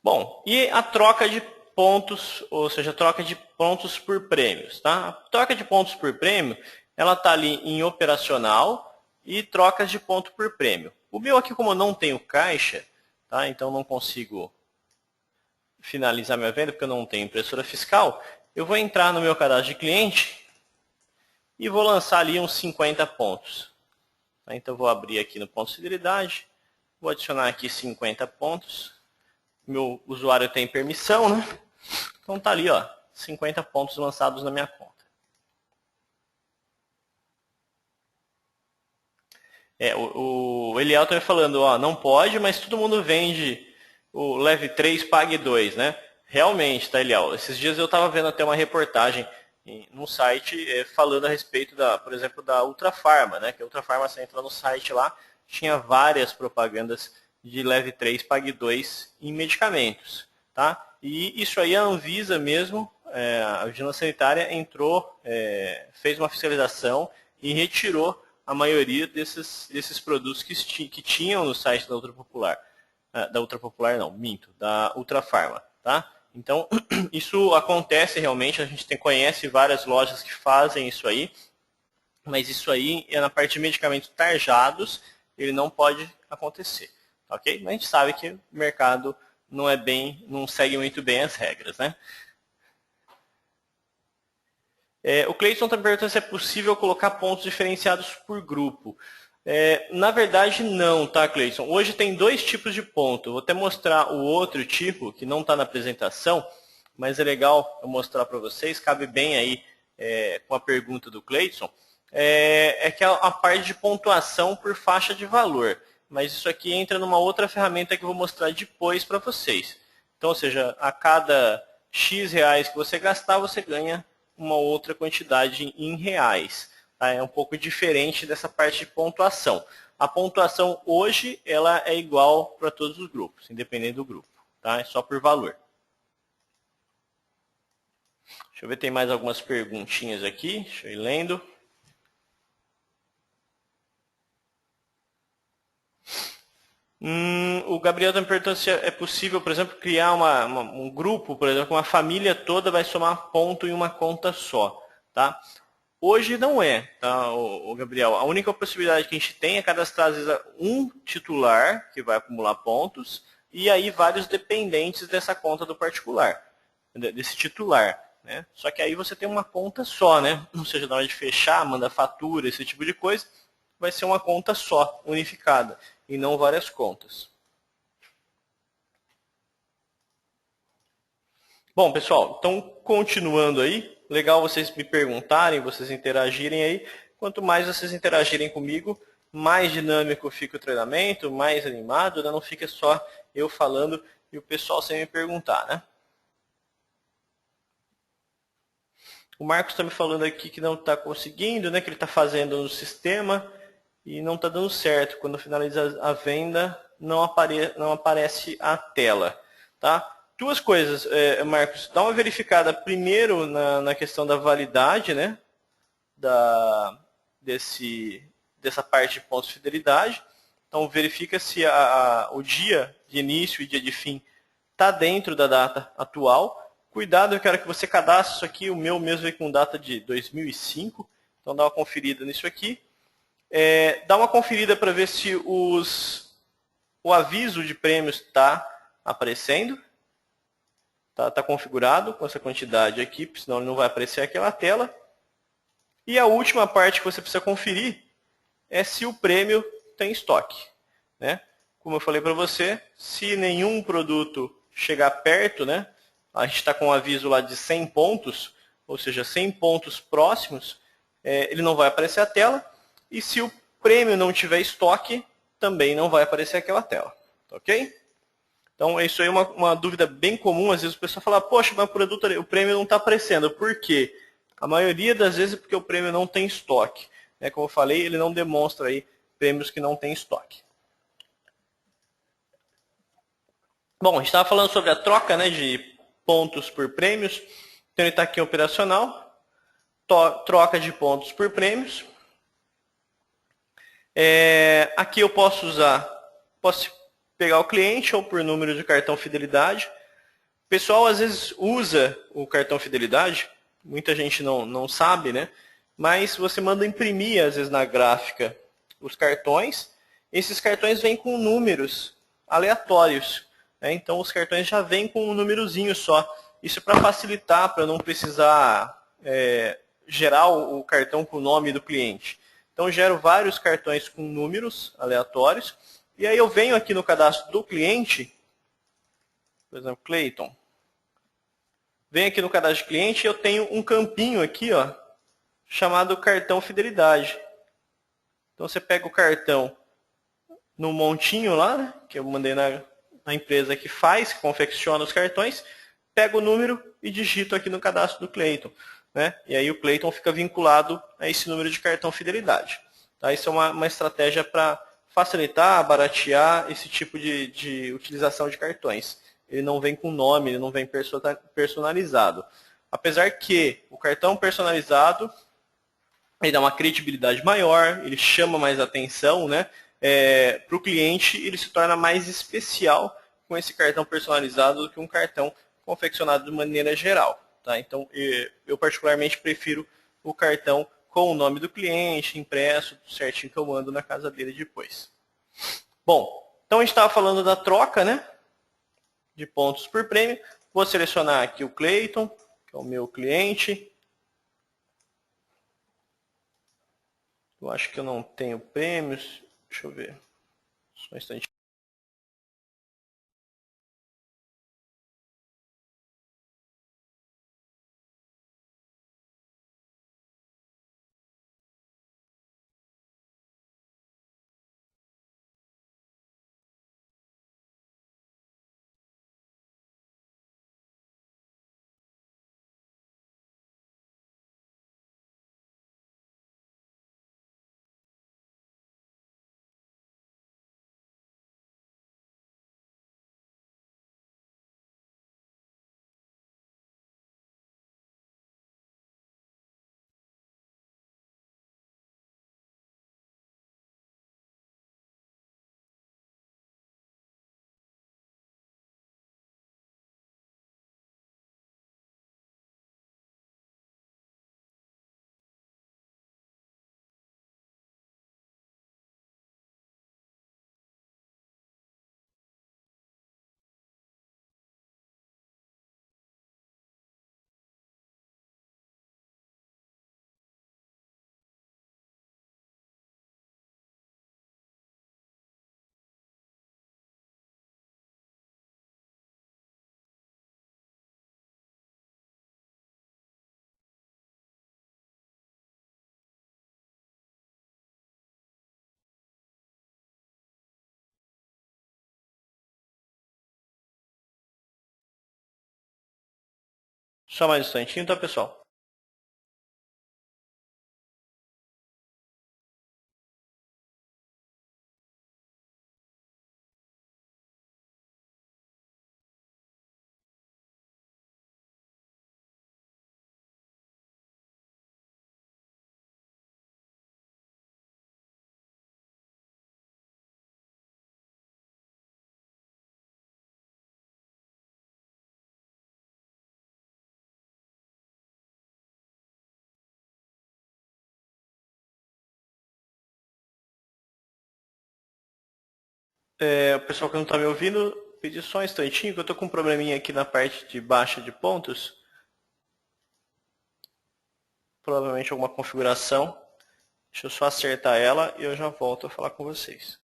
Bom, e a troca de pontos, ou seja, a troca de pontos por prêmios. Tá? A troca de pontos por prêmio, ela está ali em operacional e trocas de ponto por prêmio. O meu aqui, como eu não tenho caixa, tá? Então não consigo finalizar minha venda, porque eu não tenho impressora fiscal, eu vou entrar no meu cadastro de cliente e vou lançar ali uns 50 pontos. Então, vou abrir aqui no ponto de fidelidade, Vou adicionar aqui 50 pontos. Meu usuário tem permissão, né? Então tá ali, ó, 50 pontos lançados na minha conta. O Eliel tá me falando, ó, não pode, mas todo mundo vende o leve 3, pague 2, né? Realmente, tá, Eliel? Esses dias eu estava vendo até uma reportagem num site falando a respeito, por exemplo, da Ultra Farma, né? Que a Ultra Farma, você entra no site lá, tinha várias propagandas de leve 3, pague 2 em medicamentos, tá? E isso aí a Anvisa mesmo, a Vigilância Sanitária entrou, fez uma fiscalização e retirou a maioria desses produtos que tinham no site da Ultra Popular. Da Ultra Popular não, minto, da Ultra Farma, tá? Então, isso acontece realmente, a gente conhece várias lojas que fazem isso aí, mas isso aí é na parte de medicamentos tarjados, ele não pode acontecer, ok? Mas a gente sabe que o mercado não segue muito bem as regras, né? O Cleiton está perguntando se é possível colocar pontos diferenciados por grupo. Na verdade, não, tá, Cleiton? Hoje tem 2 tipos de ponto. Vou até mostrar o outro tipo, que não está na apresentação, mas é legal eu mostrar para vocês, cabe bem aí com a pergunta do Cleiton. Que a parte de pontuação por faixa de valor. Mas isso aqui entra numa outra ferramenta que eu vou mostrar depois para vocês. Então, ou seja, a cada X reais que você gastar, você ganha uma outra quantidade em reais. Tá? É um pouco diferente dessa parte de pontuação. A pontuação hoje ela é igual para todos os grupos, independente do grupo. Tá? É só por valor. Deixa eu ver, tem mais algumas perguntinhas aqui. Deixa eu ir lendo. O Gabriel está me perguntando se é possível, por exemplo, criar um grupo, por exemplo, uma família toda vai somar ponto em uma conta só. Tá? Hoje não é, tá, o Gabriel. A única possibilidade que a gente tem é cadastrar, às vezes, um titular, que vai acumular pontos, e aí vários dependentes dessa conta do particular, desse titular. Né? Só que aí você tem uma conta só, né? Ou seja, na hora de fechar, mandar fatura, esse tipo de coisa, vai ser uma conta só, unificada, e não várias contas. Bom, pessoal, então continuando aí, legal vocês me perguntarem, vocês interagirem aí. Quanto mais vocês interagirem comigo, mais dinâmico fica o treinamento, mais animado, né? Não fica só eu falando e o pessoal sem me perguntar, né? O Marcos está me falando aqui que não está conseguindo, né? Que ele está fazendo no sistema e não está dando certo. Quando finaliza a venda, não aparece a tela, tá? 2 coisas, Marcos. Dá uma verificada primeiro na questão da validade, né? Dessa parte de pontos de fidelidade. Então, verifica se o dia de início e dia de fim está dentro da data atual. Cuidado, eu quero que você cadastre isso aqui. O meu mesmo veio com data de 2005. Então, dá uma conferida nisso aqui. Dá uma conferida para ver se o aviso de prêmios está aparecendo. Tá configurado com essa quantidade aqui, senão ele não vai aparecer aquela tela. E a última parte que você precisa conferir é se o prêmio tem estoque. Né? Como eu falei para você, se nenhum produto chegar perto, né, a gente está com um aviso lá de 100 pontos, ou seja, 100 pontos próximos, ele não vai aparecer a tela. E se o prêmio não tiver estoque, também não vai aparecer aquela tela. Ok? Então, isso aí é uma dúvida bem comum. Às vezes o pessoal fala, poxa, mas o prêmio não está aparecendo. Por quê? A maioria das vezes é porque o prêmio não tem estoque. Como eu falei, ele não demonstra aí prêmios que não tem estoque. Bom, a gente estava falando sobre a troca, né, de pontos por prêmios. Então, ele está aqui operacional. Troca de pontos por prêmios. Aqui eu posso pegar o cliente ou por número de cartão fidelidade. O pessoal às vezes usa o cartão fidelidade, muita gente não sabe, né? Mas você manda imprimir às vezes na gráfica os cartões. Esses cartões vêm com números aleatórios. Né? Então os cartões já vêm com um númerozinho só. Isso para facilitar, para não precisar gerar o cartão com o nome do cliente. Então, eu gero vários cartões com números aleatórios E aí eu venho aqui no cadastro do cliente, por exemplo, Clayton. Venho aqui no cadastro de cliente e eu tenho um campinho aqui, ó, chamado cartão fidelidade. Então você pega o cartão no montinho lá, né, que eu mandei na empresa que faz, que confecciona os cartões, pego o número e digito aqui no cadastro do Clayton, né? E aí o Clayton fica vinculado a esse número de cartão fidelidade. Tá? Isso é uma estratégia para facilitar, baratear esse tipo de utilização de cartões. Ele não vem com nome, ele não vem personalizado. Apesar que o cartão personalizado ele dá uma credibilidade maior, ele chama mais atenção, né? Para o cliente, ele se torna mais especial com esse cartão personalizado do que um cartão confeccionado de maneira geral. Tá? Então, eu particularmente prefiro o cartão com o nome do cliente, impresso, certinho que eu mando na casa dele depois. Bom, então a gente estava falando da troca, né, de pontos por prêmio. Vou selecionar aqui o Clayton, que é o meu cliente. Eu acho que eu não tenho prêmios. Deixa eu ver. Só um instante. Só mais um instantinho, tá, pessoal? O pessoal que não está me ouvindo, pedi só um instantinho, que eu estou com um probleminha aqui na parte de baixa de pontos. Provavelmente alguma configuração. Deixa eu só acertar ela e eu já volto a falar com vocês.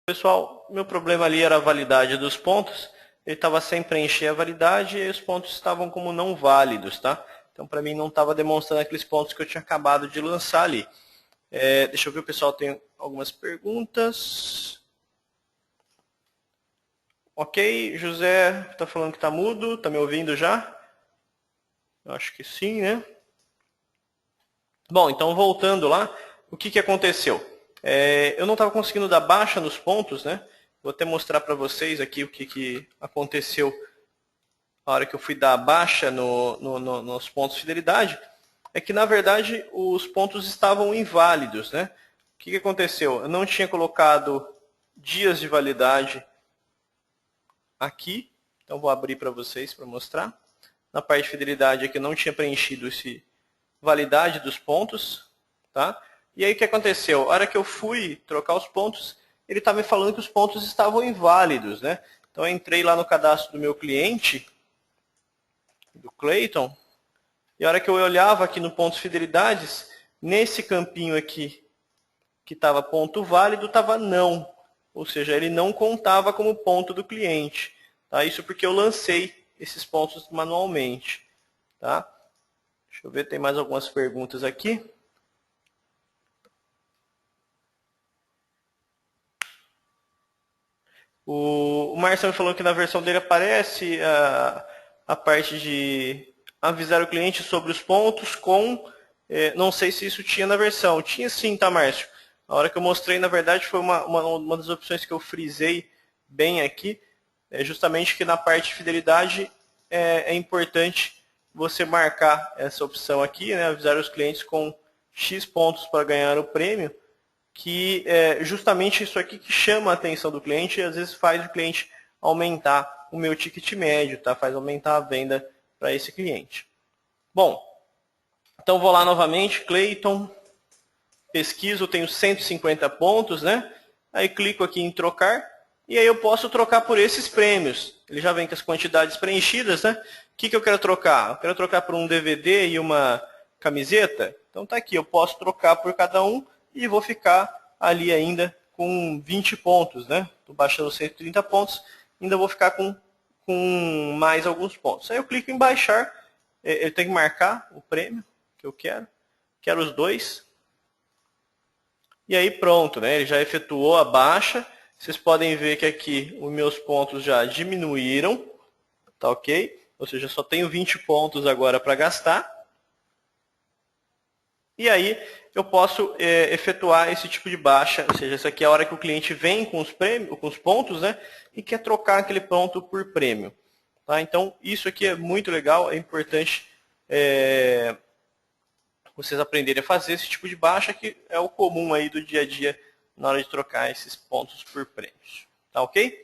Pessoal, meu problema ali era a validade dos pontos. Ele estava sem preencher a validade e os pontos estavam como não válidos, tá? Então, para mim, não estava demonstrando aqueles pontos que eu tinha acabado de lançar ali. Deixa eu ver, o pessoal tem algumas perguntas. Ok, José está falando que está mudo, está me ouvindo já? Eu acho que sim, né? Bom, então voltando lá, o que aconteceu? Eu não estava conseguindo dar baixa nos pontos, né? Vou até mostrar para vocês aqui o que aconteceu na hora que eu fui dar baixa nos pontos de fidelidade. É que, na verdade, os pontos estavam inválidos, né? O que aconteceu? Eu não tinha colocado dias de validade aqui. Então, vou abrir para vocês para mostrar. Na parte de fidelidade aqui, eu não tinha preenchido esse validade dos pontos, tá? E aí o que aconteceu? A hora que eu fui trocar os pontos, ele estava me falando que os pontos estavam inválidos, né? Então eu entrei lá no cadastro do meu cliente, do Clayton, e a hora que eu olhava aqui no pontos fidelidades, nesse campinho aqui, que estava ponto válido, estava não. Ou seja, ele não contava como ponto do cliente. Tá? Isso porque eu lancei esses pontos manualmente. Tá? Deixa eu ver, tem mais algumas perguntas aqui. O Marcelo falou que na versão dele aparece a parte de avisar o cliente sobre os pontos com... não sei se isso tinha na versão. Tinha sim, tá, Márcio? A hora que eu mostrei, na verdade, foi uma das opções que eu frisei bem aqui. É justamente que na parte de fidelidade é importante você marcar essa opção aqui, né, avisar os clientes com X pontos para ganhar o prêmio, que é justamente isso aqui que chama a atenção do cliente e às vezes faz o cliente aumentar o meu ticket médio, tá? Faz aumentar a venda para esse cliente. Bom, então vou lá novamente, Clayton, pesquiso, tenho 150 pontos, né? Aí clico aqui em trocar e aí eu posso trocar por esses prêmios. Ele já vem com as quantidades preenchidas, né? O que eu quero trocar? Eu quero trocar por um DVD e uma camiseta. Então tá aqui, eu posso trocar por cada um e vou ficar ali ainda com 20 pontos, né? Estou baixando 130 pontos, ainda vou ficar com mais alguns pontos. Aí eu clico em baixar, eu tenho que marcar o prêmio que eu quero os dois. E aí pronto, né? Ele já efetuou a baixa. Vocês podem ver que aqui os meus pontos já diminuíram, tá ok? Ou seja, só tenho 20 pontos agora para gastar. E aí eu posso efetuar esse tipo de baixa, ou seja, essa aqui é a hora que o cliente vem com os prêmios, com os pontos, né? E quer trocar aquele ponto por prêmio. Tá? Então isso aqui é muito legal, é importante vocês aprenderem a fazer esse tipo de baixa, que é o comum aí do dia a dia na hora de trocar esses pontos por prêmios. Tá ok?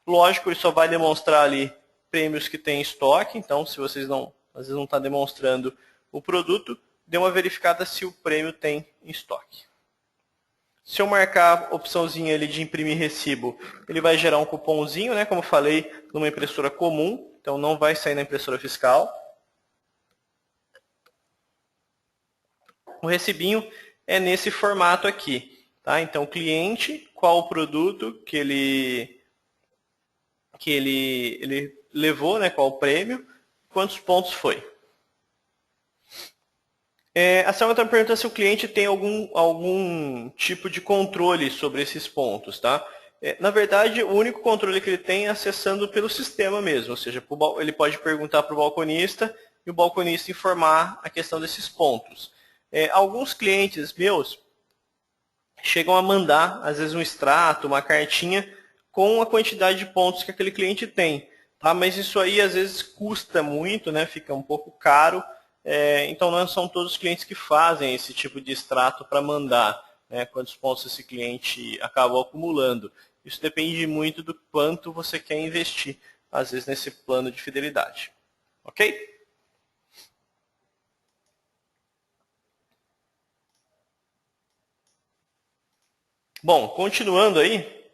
Lógico, ele só vai demonstrar ali prêmios que tem em estoque, então se vocês às vezes não estão demonstrando o produto, dê uma verificada se o prêmio tem em estoque. Se eu marcar a opçãozinha ali de imprimir recibo, ele vai gerar um cupomzinho, né? Como eu falei, numa impressora comum, então não vai sair na impressora fiscal. O recibinho é nesse formato aqui. Tá? Então, o cliente, qual o produto que ele levou, né? Qual o prêmio, quantos pontos foi. A Selma está me perguntando se o cliente tem algum tipo de controle sobre esses pontos. Tá? Na verdade, o único controle que ele tem é acessando pelo sistema mesmo. Ou seja, ele pode perguntar para o balconista e o balconista informar a questão desses pontos. Alguns clientes meus chegam a mandar, às vezes, um extrato, uma cartinha com a quantidade de pontos que aquele cliente tem. Tá? Mas isso aí, às vezes, custa muito, né? Fica um pouco caro. Então, não são todos os clientes que fazem esse tipo de extrato para mandar, né? Quantos pontos esse cliente acabou acumulando. Isso depende muito do quanto você quer investir, às vezes, nesse plano de fidelidade. Ok? Bom, continuando aí.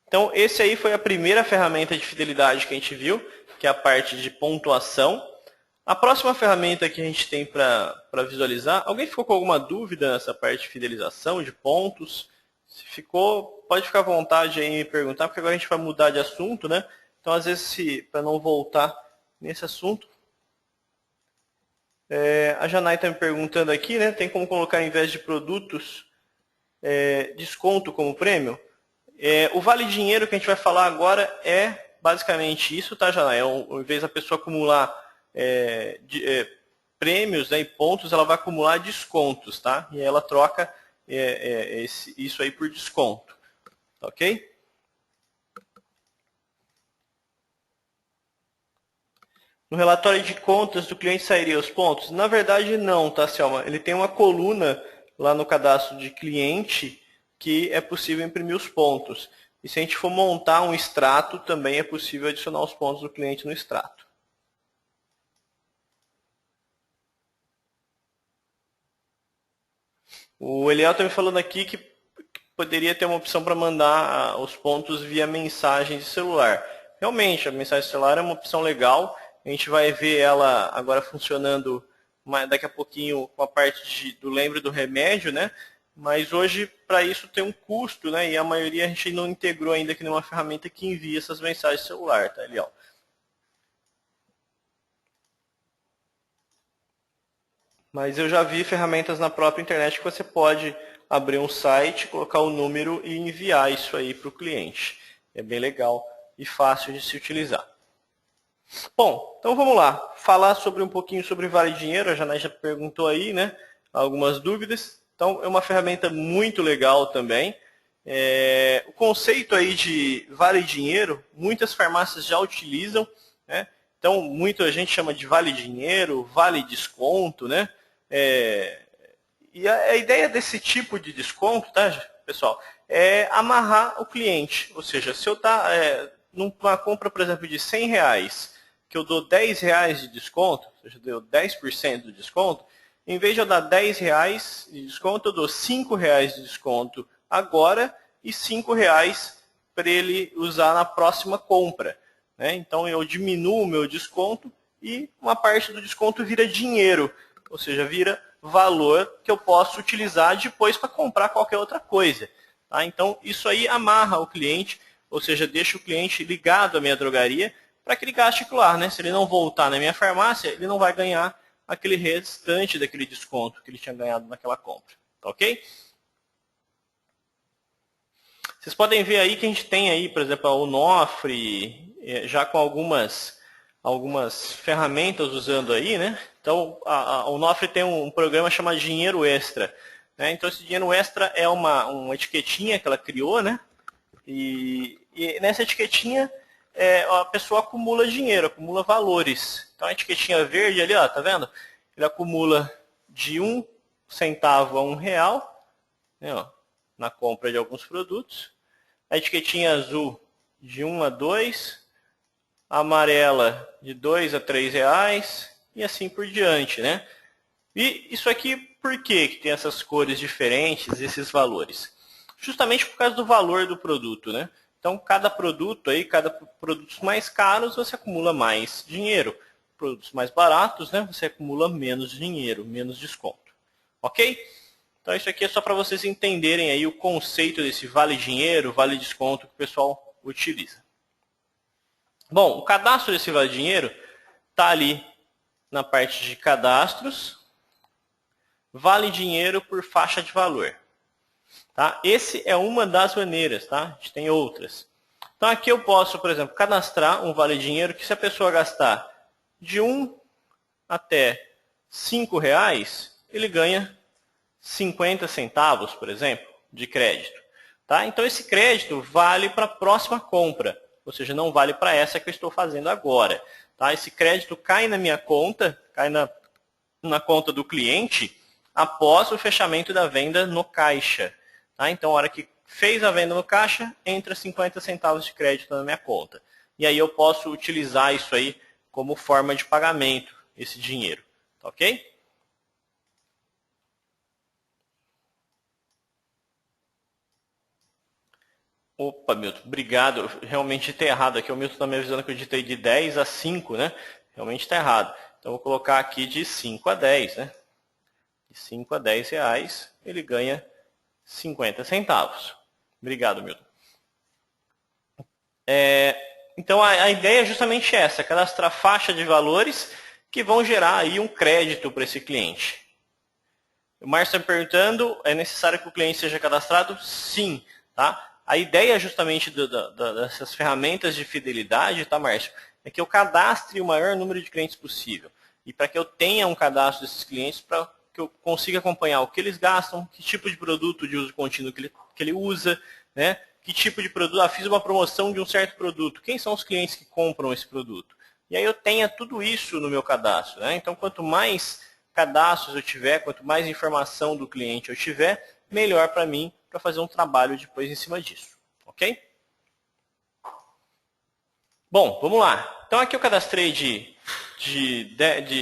Então, esse aí foi a primeira ferramenta de fidelidade que a gente viu, que é a parte de pontuação. A próxima ferramenta que a gente tem para visualizar, alguém ficou com alguma dúvida nessa parte de fidelização, de pontos? Se ficou, pode ficar à vontade aí em me perguntar, porque agora a gente vai mudar de assunto, né? Então, às vezes, para não voltar nesse assunto, a Janai está me perguntando aqui, né? Tem como colocar, em vez de produtos, desconto como prêmio? O vale dinheiro que a gente vai falar agora é basicamente isso, tá, Janai? Ao invés da pessoa acumular prêmios, né, e pontos, ela vai acumular descontos, tá? E aí ela troca isso aí por desconto, ok? No relatório de contas do cliente sairia os pontos? Na verdade, não, tá, Selma? Ele tem uma coluna lá no cadastro de cliente que é possível imprimir os pontos. E se a gente for montar um extrato, também é possível adicionar os pontos do cliente no extrato. O Eliel está me falando aqui que poderia ter uma opção para mandar os pontos via mensagem de celular. Realmente, a mensagem de celular é uma opção legal. A gente vai ver ela agora funcionando daqui a pouquinho com a parte do lembre do remédio, né? Mas hoje, para isso, tem um custo, né? E a maioria a gente não integrou ainda aqui numa ferramenta que envia essas mensagens de celular, tá, Eliel? Mas eu já vi ferramentas na própria internet que você pode abrir um site, colocar o número e enviar isso aí para o cliente. É bem legal e fácil de se utilizar. Bom, então vamos lá. Falar sobre um pouquinho sobre Vale Dinheiro. A Janai já perguntou aí, né? Algumas dúvidas. Então, é uma ferramenta muito legal também. O conceito aí de Vale Dinheiro, muitas farmácias já utilizam, né? Então, muita gente chama de Vale Dinheiro, Vale Desconto, né? E a ideia desse tipo de desconto, tá, pessoal, é amarrar o cliente. Ou seja, se eu estou numa compra, por exemplo, de R$100, que eu dou R$10 de desconto, ou seja, deu 10% de desconto, em vez de eu dar R$10 de desconto, eu dou R$5 de desconto agora e R$5 para ele usar na próxima compra, né? Então eu diminuo o meu desconto e uma parte do desconto vira dinheiro, ou seja, vira valor que eu posso utilizar depois para comprar qualquer outra coisa. Tá? Então isso aí amarra o cliente, ou seja, deixa o cliente ligado à minha drogaria para que ele gaste aquilo lá, né? Se ele não voltar na minha farmácia, ele não vai ganhar aquele restante daquele desconto que ele tinha ganhado naquela compra. Tá ok? Vocês podem ver aí que a gente tem aí, por exemplo, a Onofre, já com algumas ferramentas usando aí, né? Então, a Onofre tem um programa chamado Dinheiro Extra, né? Então, esse Dinheiro Extra é uma etiquetinha que ela criou, né? E nessa etiquetinha, a pessoa acumula dinheiro, acumula valores. Então, a etiquetinha verde ali, ó, tá vendo? Ele acumula de 1 centavo a R$1, né, ó, na compra de alguns produtos. A etiquetinha azul de 1 a 2, a amarela de 2 a R$3 e assim por diante, né? E isso aqui, por que tem essas cores diferentes, esses valores? Justamente por causa do valor do produto, né? Então, cada produtos mais caros, você acumula mais dinheiro. Produtos mais baratos, né? Você acumula menos dinheiro, menos desconto. Ok? Então, isso aqui é só para vocês entenderem aí o conceito desse vale dinheiro, vale desconto que o pessoal utiliza. Bom, o cadastro desse vale dinheiro está ali na parte de cadastros, vale dinheiro por faixa de valor. Tá? Esse é uma das maneiras, tá? A gente tem outras. Então aqui eu posso, por exemplo, cadastrar um vale dinheiro que se a pessoa gastar de 1 até R$5, ele ganha 50 centavos, por exemplo, de crédito. Tá? Então esse crédito vale para a próxima compra, ou seja, não vale para essa que eu estou fazendo agora. Tá? Esse crédito cai na minha conta, cai na conta do cliente após o fechamento da venda no caixa. Tá? Então, a hora que fez a venda no caixa, entra 50 centavos de crédito na minha conta. E aí eu posso utilizar isso aí como forma de pagamento, esse dinheiro. Tá ok? Opa, Milton, obrigado. Eu realmente digitei errado aqui. O Milton está me avisando que eu digitei de 10 a 5, né? Realmente está errado. Então, vou colocar aqui de 5 a 10, né? De 5 a R$10, ele ganha 50 centavos. Obrigado, Milton. Então, a ideia é justamente essa, cadastrar faixa de valores que vão gerar aí um crédito para esse cliente. O Márcio está me perguntando, é necessário que o cliente seja cadastrado? Sim. Tá? A ideia justamente dessas ferramentas de fidelidade, tá, Márcio, é que eu cadastre o maior número de clientes possível. E para que eu tenha um cadastro desses clientes, para que eu consiga acompanhar o que eles gastam, que tipo de produto de uso contínuo que ele usa, né? Que tipo de produto, fiz uma promoção de um certo produto, quem são os clientes que compram esse produto? E aí eu tenha tudo isso no meu cadastro, né? Então, quanto mais cadastros eu tiver, quanto mais informação do cliente eu tiver, melhor para mim, para fazer um trabalho depois em cima disso, ok? Bom, vamos lá. Então aqui eu cadastrei de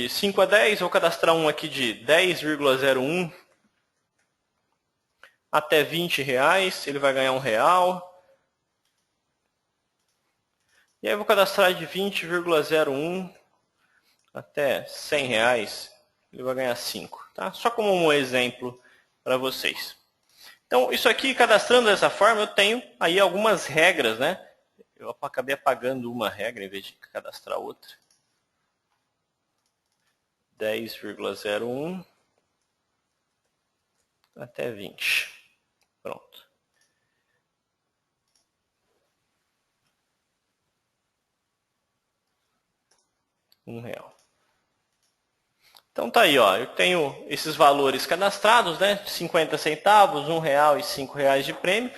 5 a 10, vou cadastrar um aqui de 10,01. até R$20, ele vai ganhar R$1. E aí eu vou cadastrar de 20,01 até R$100, ele vai ganhar 5. Tá? Só como um exemplo para vocês. Então, isso aqui, cadastrando dessa forma, eu tenho aí algumas regras, né? Eu acabei apagando uma regra em vez de cadastrar outra. 10,01 até 20. Pronto. R$1. Então tá aí, ó. Eu tenho esses valores cadastrados, né? 50 centavos, R$1 e R$5 de prêmio.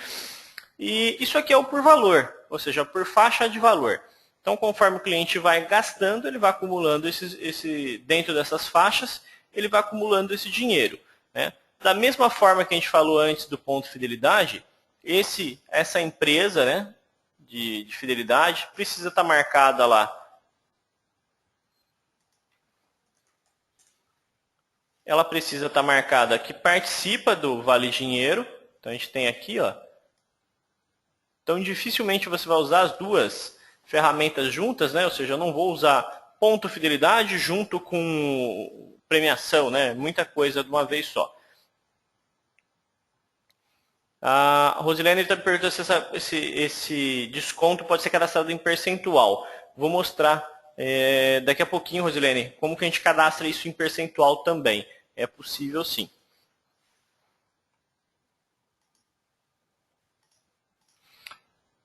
E isso aqui é o por valor, ou seja, por faixa de valor. Então, conforme o cliente vai gastando, ele vai acumulando dentro dessas faixas, ele vai acumulando esse dinheiro, né? Da mesma forma que a gente falou antes do ponto fidelidade, essa empresa, né, de fidelidade precisa estar marcada lá. Ela precisa estar marcada que participa do Vale Dinheiro. Então a gente tem aqui, ó. Então dificilmente você vai usar as duas ferramentas juntas, né? Ou seja, eu não vou usar ponto fidelidade junto com premiação, né? Muita coisa de uma vez só. A Rosilene está perguntando se esse desconto pode ser cadastrado em percentual. Vou mostrar daqui a pouquinho, Rosilene, como que a gente cadastra isso em percentual também. É possível sim.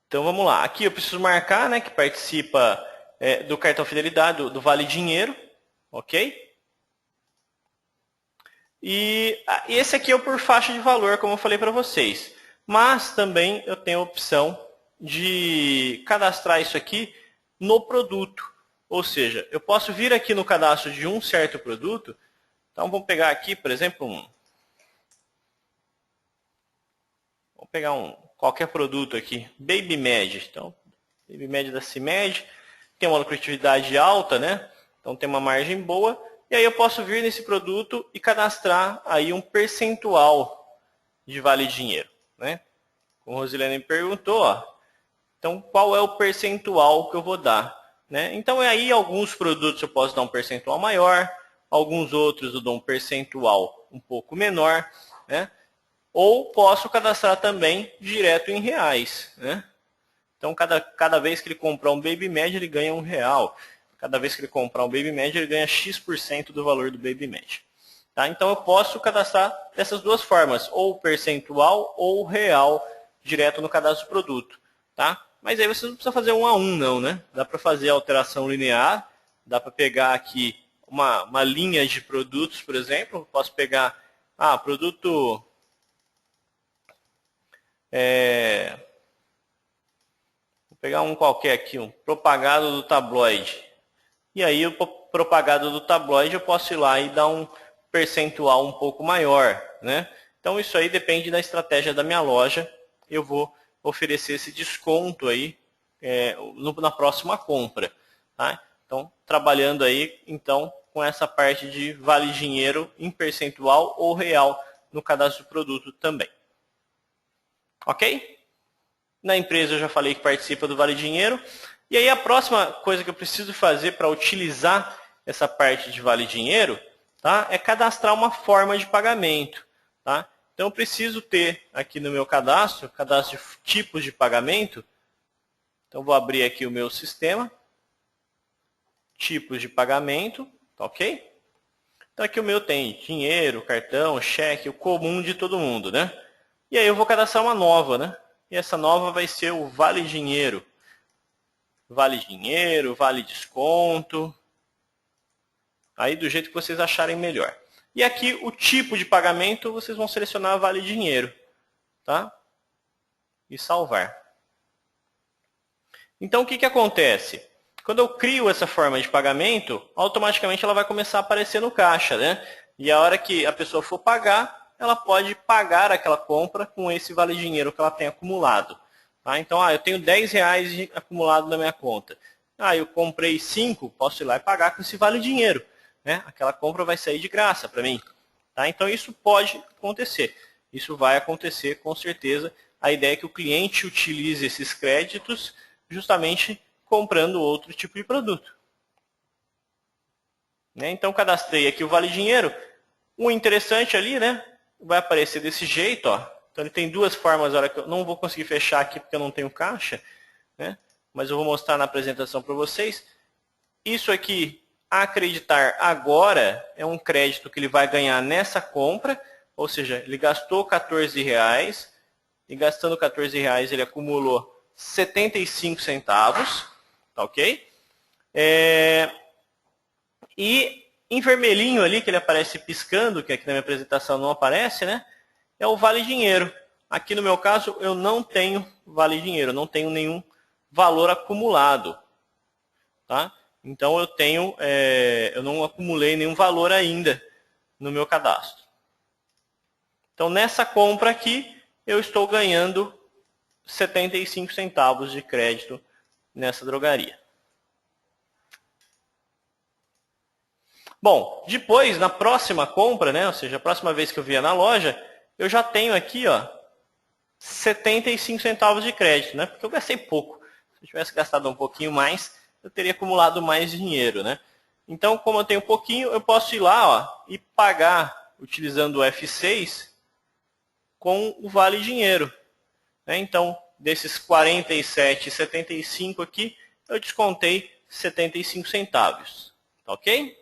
Então vamos lá. Aqui eu preciso marcar, né, que participa do cartão fidelidade, do Vale Dinheiro. Ok? E esse aqui é o por faixa de valor, como eu falei para vocês. Mas também eu tenho a opção de cadastrar isso aqui no produto. Ou seja, eu posso vir aqui no cadastro de um certo produto. Então vamos pegar aqui, por exemplo, vamos pegar qualquer produto aqui, Baby Med. Então, Baby Med da CIMED, tem uma lucratividade alta, né? Então tem uma margem boa. E aí eu posso vir nesse produto e cadastrar aí um percentual de Vale Dinheiro, né? Como a Rosilene me perguntou, ó. Então qual é o percentual que eu vou dar, né? Então aí alguns produtos eu posso dar um percentual maior, alguns outros eu dou um percentual um pouco menor, né? Ou posso cadastrar também direto em reais, né? Então cada vez que ele comprar um Baby Med, ele ganha R$1. Cada vez que ele comprar um Baby Med, ele ganha X% do valor do Baby Med. Tá? Então eu posso cadastrar dessas duas formas, ou percentual ou real, direto no cadastro do produto. Tá? Mas aí você não precisa fazer um a um não, né? Dá para fazer alteração linear, dá para pegar aqui uma linha de produtos, por exemplo. Posso pegar, produto... Vou pegar um qualquer aqui, um propagado do tabloide. E aí, o propagado do tabloide, eu posso ir lá e dar um percentual um pouco maior, né? Então, isso aí depende da estratégia da minha loja. Eu vou oferecer esse desconto aí na próxima compra. Tá? Então, trabalhando aí, então, com essa parte de vale dinheiro em percentual ou real no cadastro do produto também. Ok? Na empresa eu já falei que participa do Vale Dinheiro. E aí a próxima coisa que eu preciso fazer para utilizar essa parte de Vale Dinheiro, tá, é cadastrar uma forma de pagamento. Tá? Então eu preciso ter aqui no meu cadastro de tipos de pagamento. Então vou abrir aqui o meu sistema. Tipos de pagamento, tá ok? Então aqui o meu tem dinheiro, cartão, cheque, o comum de todo mundo, né? E aí eu vou cadastrar uma nova, né? E essa nova vai ser o Vale Dinheiro. Vale Dinheiro, Vale Desconto. Aí do jeito que vocês acharem melhor. E aqui o tipo de pagamento, vocês vão selecionar Vale Dinheiro. Tá? E salvar. Então o que acontece? Quando eu crio essa forma de pagamento, automaticamente ela vai começar a aparecer no caixa, né? E a hora que a pessoa for pagar, ela pode pagar aquela compra com esse Vale Dinheiro que ela tem acumulado. Tá? Então, eu tenho R$10 acumulado na minha conta. Eu comprei 5, posso ir lá e pagar com esse Vale Dinheiro. Né? Aquela compra vai sair de graça para mim. Tá? Então, isso pode acontecer. Isso vai acontecer com certeza. A ideia é que o cliente utilize esses créditos justamente comprando outro tipo de produto. Então, cadastrei aqui o Vale Dinheiro. O interessante ali, né, vai aparecer desse jeito. Ó. Então, ele tem duas formas. Hora que eu não vou conseguir fechar aqui porque eu não tenho caixa, né, mas eu vou mostrar na apresentação para vocês. Isso aqui, acreditar agora, é um crédito que ele vai ganhar nessa compra. Ou seja, ele gastou R$14 e gastando R$14 ele acumulou 75 centavos. Tá ok? E em vermelhinho ali, que ele aparece piscando, que aqui na minha apresentação não aparece, né? É o Vale Dinheiro. Aqui no meu caso, eu não tenho Vale Dinheiro, não tenho nenhum valor acumulado. Tá? Então eu não acumulei nenhum valor ainda no meu cadastro. Então nessa compra aqui, eu estou ganhando 75 centavos de crédito nessa drogaria. Bom, depois, na próxima compra, né, ou seja, a próxima vez que eu vier na loja, eu já tenho aqui, ó, 75 centavos de crédito, né? Porque eu gastei pouco. Se eu tivesse gastado um pouquinho mais, eu teria acumulado mais dinheiro, né? Então, como eu tenho pouquinho, eu posso ir lá, ó, e pagar utilizando o F6 com o Vale Dinheiro. Né? Então, desses 47,75 aqui, eu descontei 75 centavos. Tá ok?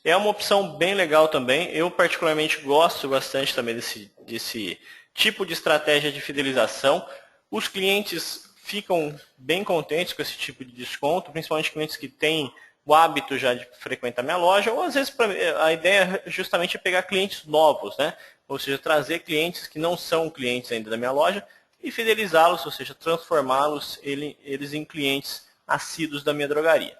É uma opção bem legal também. Eu particularmente gosto bastante também desse tipo de estratégia de fidelização. Os clientes ficam bem contentes com esse tipo de desconto, principalmente clientes que têm o hábito já de frequentar minha loja, ou às vezes a ideia justamente é pegar clientes novos, né? Ou seja, trazer clientes que não são clientes ainda da minha loja e fidelizá-los, ou seja, transformá-los eles em clientes assíduos da minha drogaria.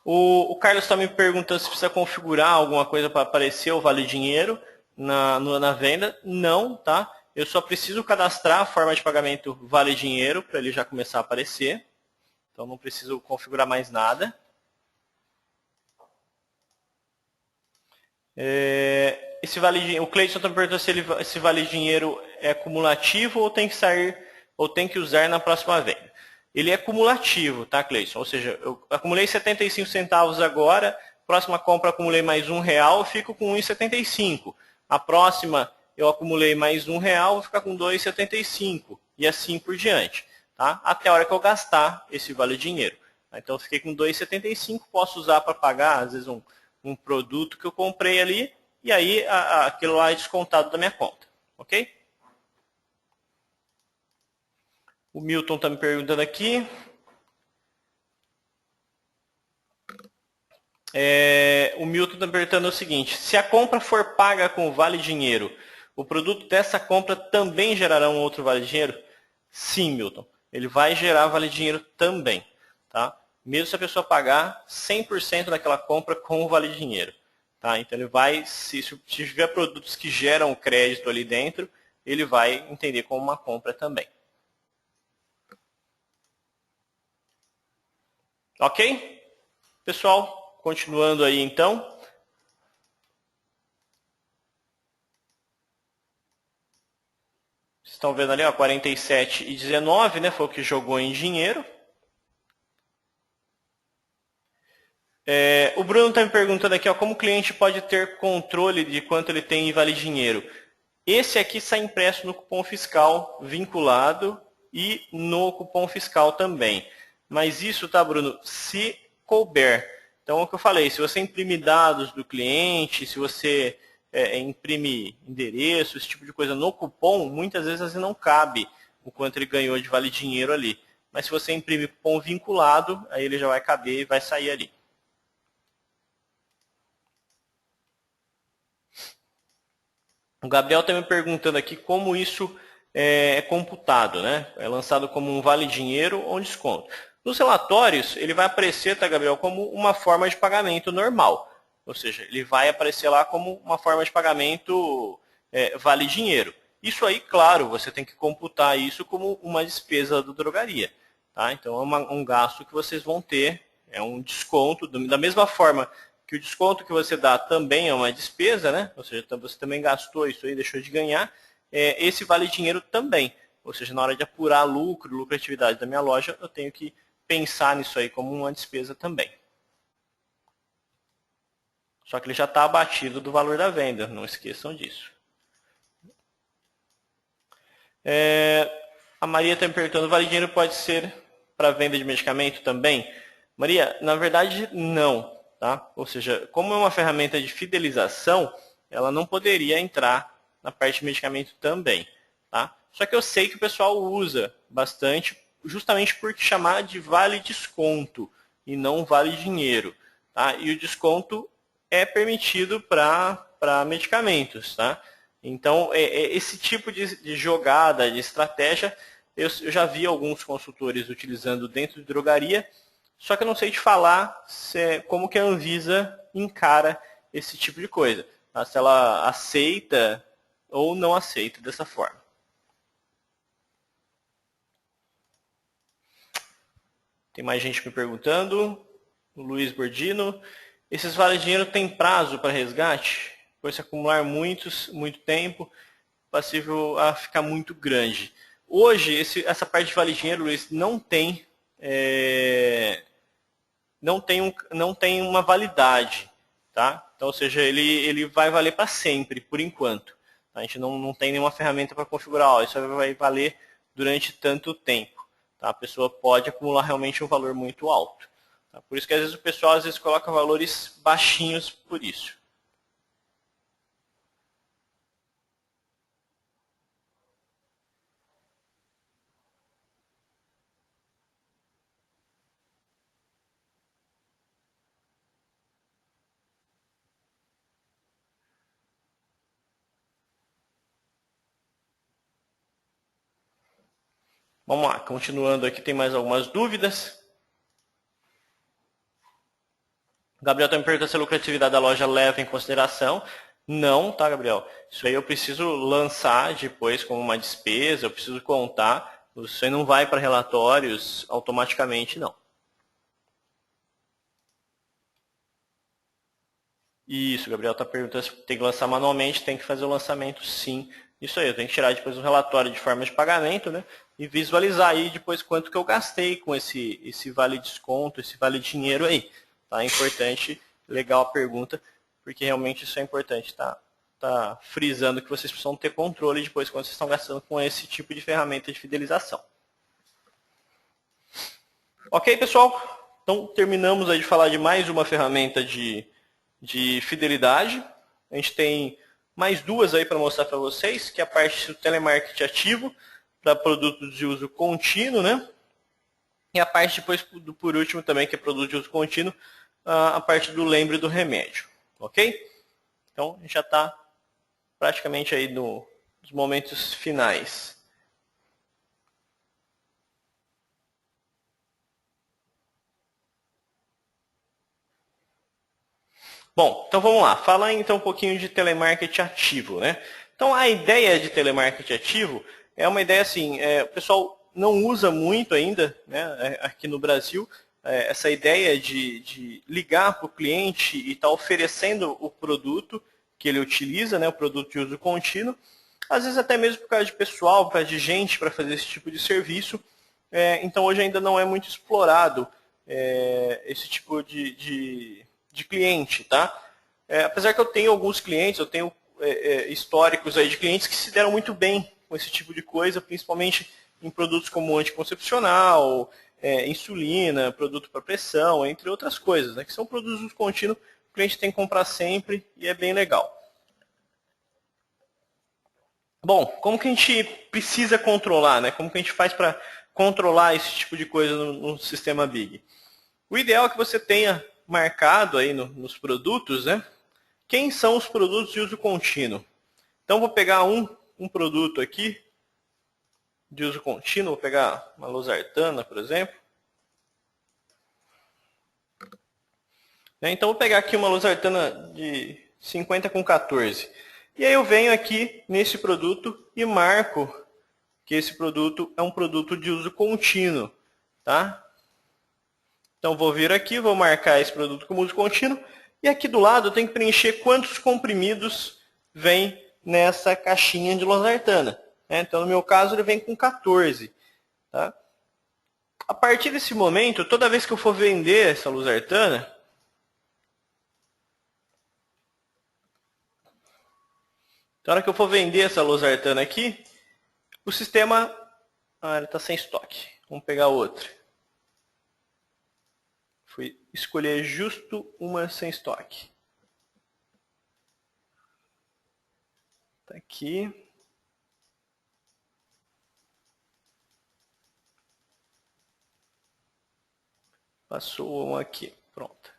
O Carlos está me perguntando se precisa configurar alguma coisa para aparecer o Vale Dinheiro na venda. Não, tá? Eu só preciso cadastrar a forma de pagamento Vale Dinheiro para ele já começar a aparecer. Então não preciso configurar mais nada. O Cleiton está me perguntando se esse Vale Dinheiro é cumulativo ou tem que sair ou tem que usar na próxima venda. Ele é cumulativo, tá, Cleiton? Ou seja, eu acumulei 75 centavos agora, próxima compra acumulei mais R$1, eu fico com 1,75. A próxima eu acumulei mais R$1, vou ficar com 2,75 e assim por diante, tá? Até a hora que eu gastar esse Vale Dinheiro. Então eu fiquei com 2,75, posso usar para pagar às vezes um produto que eu comprei ali e aí aquilo lá é descontado da minha conta, ok? O Milton está me perguntando aqui. O Milton está me perguntando o seguinte: se a compra for paga com Vale Dinheiro, o produto dessa compra também gerará um outro Vale Dinheiro? Sim, Milton. Ele vai gerar Vale Dinheiro também. Tá? Mesmo se a pessoa pagar 100% daquela compra com o Vale Dinheiro. Tá? Então ele vai, se tiver produtos que geram crédito ali dentro, ele vai entender como uma compra também. Ok? Pessoal, continuando aí então. Vocês estão vendo ali, ó, 47,19, né? Foi o que jogou em dinheiro. O Bruno está me perguntando aqui, ó, como o cliente pode ter controle de quanto ele tem em Vale Dinheiro. Esse aqui sai impresso no cupom fiscal vinculado e no cupom fiscal também. Mas isso, tá, Bruno, se couber. Então, é o que eu falei, se você imprime dados do cliente, se você imprime endereço, esse tipo de coisa no cupom, muitas vezes não cabe o quanto ele ganhou de Vale Dinheiro ali. Mas se você imprime cupom vinculado, aí ele já vai caber e vai sair ali. O Gabriel está me perguntando aqui como isso é computado, né? É lançado como um vale dinheiro ou um desconto. Nos relatórios, ele vai aparecer, tá, Gabriel, como uma forma de pagamento normal. Ou seja, ele vai aparecer lá como uma forma de pagamento vale dinheiro. Isso aí, claro, você tem que computar isso como uma despesa da drogaria. Tá? Então é um gasto que vocês vão ter, é um desconto, da mesma forma que o desconto que você dá também é uma despesa, né? Ou seja, você também gastou isso aí, deixou de ganhar, esse vale dinheiro também. Ou seja, na hora de apurar lucro, lucratividade da minha loja, eu tenho que pensar nisso aí como uma despesa também. Só que ele já está abatido do valor da venda, não esqueçam disso. A Maria está me perguntando, vale dinheiro pode ser para venda de medicamento também? Maria, na verdade não. Tá? Ou seja, como é uma ferramenta de fidelização, ela não poderia entrar na parte de medicamento também. Tá? Só que eu sei que o pessoal usa bastante, justamente por chamar de vale desconto e não vale dinheiro. Tá? E o desconto é permitido para medicamentos. Tá? Então, esse tipo de jogada, de estratégia, eu já vi alguns consultores utilizando dentro de drogaria, só que eu não sei te falar como que a Anvisa encara esse tipo de coisa. Tá? Se ela aceita ou não aceita dessa forma. Tem mais gente me perguntando. O Luiz Bordino. Esses vale-dinheiro têm prazo para resgate? Pois se acumular muito tempo, passível a ficar muito grande. Hoje, essa parte de vale-dinheiro, Luiz, não tem uma validade. Tá? Então, ou seja, ele vai valer para sempre, por enquanto. A gente não tem nenhuma ferramenta para configurar, isso vai valer durante tanto tempo. Tá? A pessoa pode acumular realmente um valor muito alto. Tá? Por isso que às vezes o pessoal coloca valores baixinhos por isso. Vamos lá, continuando aqui, tem mais algumas dúvidas. O Gabriel também pergunta se a lucratividade da loja leva em consideração. Não, tá, Gabriel? Isso aí eu preciso lançar depois como uma despesa, eu preciso contar. Isso aí não vai para relatórios automaticamente, não. Isso, o Gabriel está perguntando se tem que lançar manualmente, tem que fazer o lançamento, sim. Isso aí, eu tenho que tirar depois um relatório de forma de pagamento, né? E visualizar aí depois quanto que eu gastei com esse vale desconto, esse vale dinheiro aí. Tá? É importante, legal a pergunta, porque realmente isso é importante, tá frisando que vocês precisam ter controle depois quando vocês estão gastando com esse tipo de ferramenta de fidelização. Ok, pessoal? Então terminamos aí de falar de mais uma ferramenta de fidelidade. A gente tem mais duas aí para mostrar para vocês, que é a parte do telemarketing ativo para produtos de uso contínuo, né? E a parte depois, por último também, que é produto de uso contínuo, a parte do lembre do remédio, ok? Então, a gente já está praticamente aí nos momentos finais. Bom, então vamos lá. Falar então um pouquinho de telemarketing ativo, né? Então a ideia de telemarketing ativo é uma ideia assim, o pessoal não usa muito ainda, né, aqui no Brasil, essa ideia de ligar para o cliente e estar oferecendo o produto que ele utiliza, né, o produto de uso contínuo, às vezes até mesmo por causa de pessoal, por causa de gente para fazer esse tipo de serviço. Então hoje ainda não é muito explorado esse tipo de cliente, tá? Apesar que eu tenho alguns clientes, eu tenho históricos aí de clientes que se deram muito bem com esse tipo de coisa, principalmente em produtos como anticoncepcional, insulina, produto para pressão, entre outras coisas, né? Que são produtos contínuos que o cliente tem que comprar sempre e é bem legal. Bom, como que a gente precisa controlar, né? Como que a gente faz para controlar esse tipo de coisa no sistema Big? O ideal é que você tenha marcado aí nos produtos, né? Quem são os produtos de uso contínuo? Então, vou pegar um produto aqui de uso contínuo, vou pegar uma losartana, por exemplo. Então, vou pegar aqui uma losartana de 50 com 14. E aí eu venho aqui nesse produto e marco que esse produto é um produto de uso contínuo. Tá? Então vou vir aqui, vou marcar esse produto como uso contínuo. E aqui do lado eu tenho que preencher quantos comprimidos vem nessa caixinha de losartana. Então no meu caso ele vem com 14. Tá? A partir desse momento, toda vez que eu for vender essa losartana, na hora que eu for vender essa losartana aqui, o sistema... Ah, ele está sem estoque. Vamos pegar outra. Fui escolher justo uma sem estoque. Está aqui. Passou uma aqui. Pronto.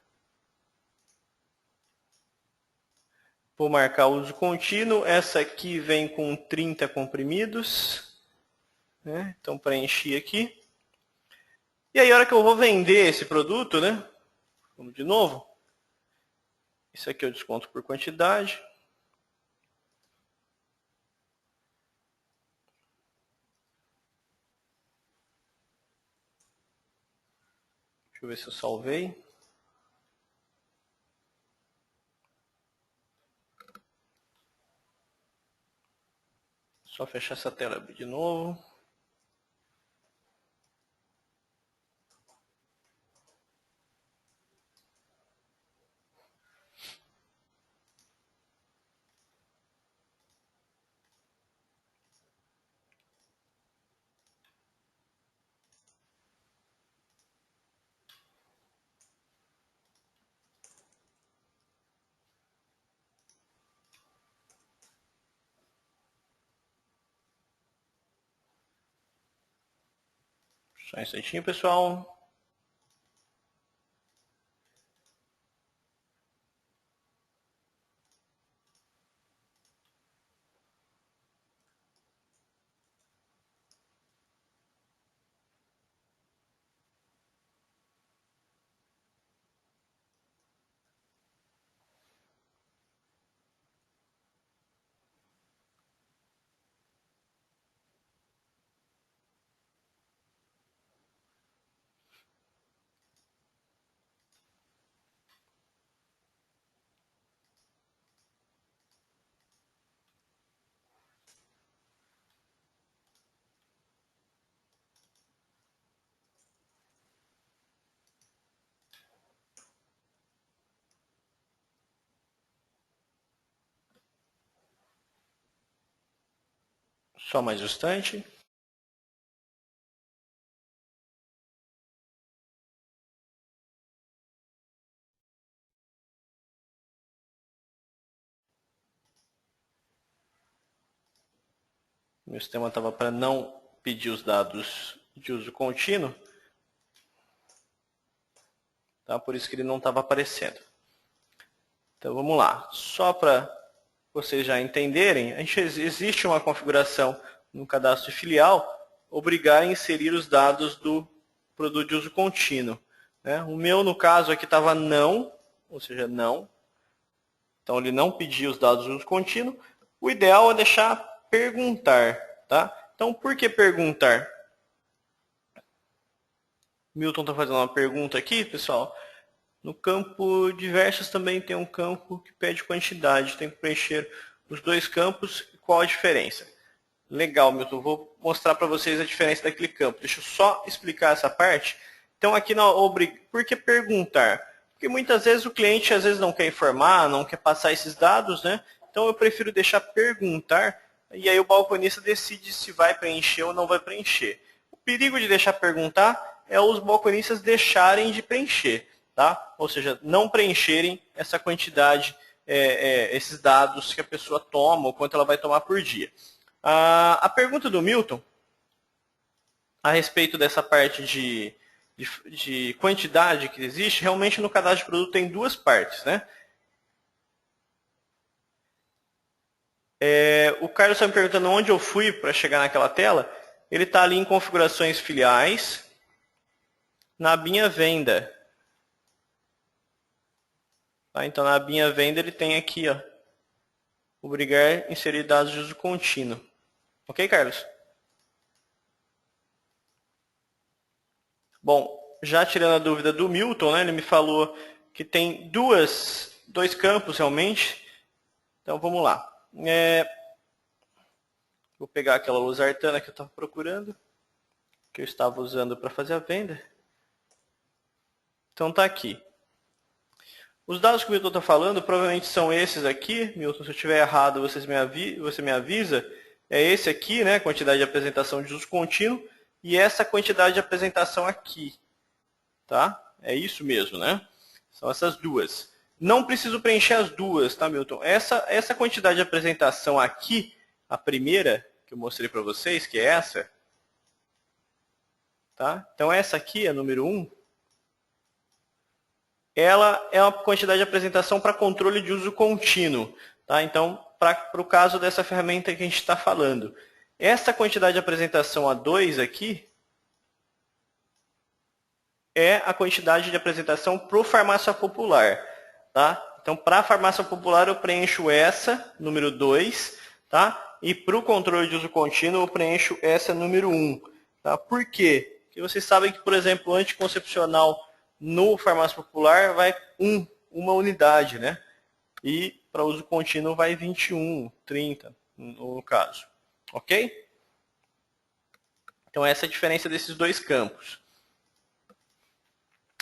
Vou marcar uso contínuo. Essa aqui vem com 30 comprimidos. Então preenchi aqui. E aí a hora que eu vou vender esse produto, vamos de novo. Isso aqui eu desconto por quantidade. Deixa eu ver se eu salvei. Só fechar essa tela de novo. Só um instantinho, pessoal. Só mais um instante. Meu sistema estava para não pedir os dados de uso contínuo. Tá? Por isso que ele não estava aparecendo. Então vamos lá. Só para vocês já entenderem, existe uma configuração no cadastro de filial obrigar a inserir os dados do produto de uso contínuo. O meu, no caso, aqui estava não, ou seja, não. Então ele não pediu os dados de uso contínuo. O ideal é deixar perguntar. Tá? Então por que perguntar? Milton está fazendo uma pergunta aqui, pessoal. No campo diversos também tem um campo que pede quantidade. Tem que preencher os dois campos. Qual a diferença? Legal, Milton. Vou mostrar para vocês a diferença daquele campo. Deixa eu só explicar essa parte. Então aqui por que perguntar? Porque muitas vezes o cliente às vezes não quer informar, não quer passar esses dados, Então eu prefiro deixar perguntar e aí o balconista decide se vai preencher ou não vai preencher. O perigo de deixar perguntar é os balconistas deixarem de preencher. Tá? Ou seja, não preencherem essa quantidade, esses dados que a pessoa toma, ou quanto ela vai tomar por dia. A pergunta do Milton, a respeito dessa parte de quantidade que existe, realmente no cadastro de produto tem duas partes. O Carlos está me perguntando onde eu fui para chegar naquela tela. Ele está ali em configurações filiais, na abinha venda. Tá? Então, na abinha venda, ele tem aqui, obrigar a inserir dados de uso contínuo. Ok, Carlos? Bom, já tirando a dúvida do Milton, né, ele me falou que tem dois campos realmente. Então vamos lá. Vou pegar aquela losartana que eu estava procurando, que eu estava usando para fazer a venda. Então tá aqui. Os dados que o Milton está falando provavelmente são esses aqui. Milton, se eu estiver errado, você me avisa. É esse aqui, né? Quantidade de apresentação de uso contínuo. E essa quantidade de apresentação aqui. Tá? É isso mesmo, né? São essas duas. Não preciso preencher as duas, tá, Milton? Essa quantidade de apresentação aqui, a primeira que eu mostrei para vocês, que é essa. Tá? Então essa aqui, a número 1. Ela é uma quantidade de apresentação para controle de uso contínuo. Tá? Então, para o caso dessa ferramenta que a gente está falando. Essa quantidade de apresentação A2 aqui é a quantidade de apresentação para o farmácia popular. Tá? Então, para a farmácia popular, eu preencho essa, número 2. Tá? E para o controle de uso contínuo, eu preencho essa, número 1. Tá? Por quê? Porque vocês sabem que, por exemplo, o anticoncepcional no farmácia popular vai uma unidade, né? E para uso contínuo vai 21, 30, no caso. Ok? Então essa é a diferença desses dois campos.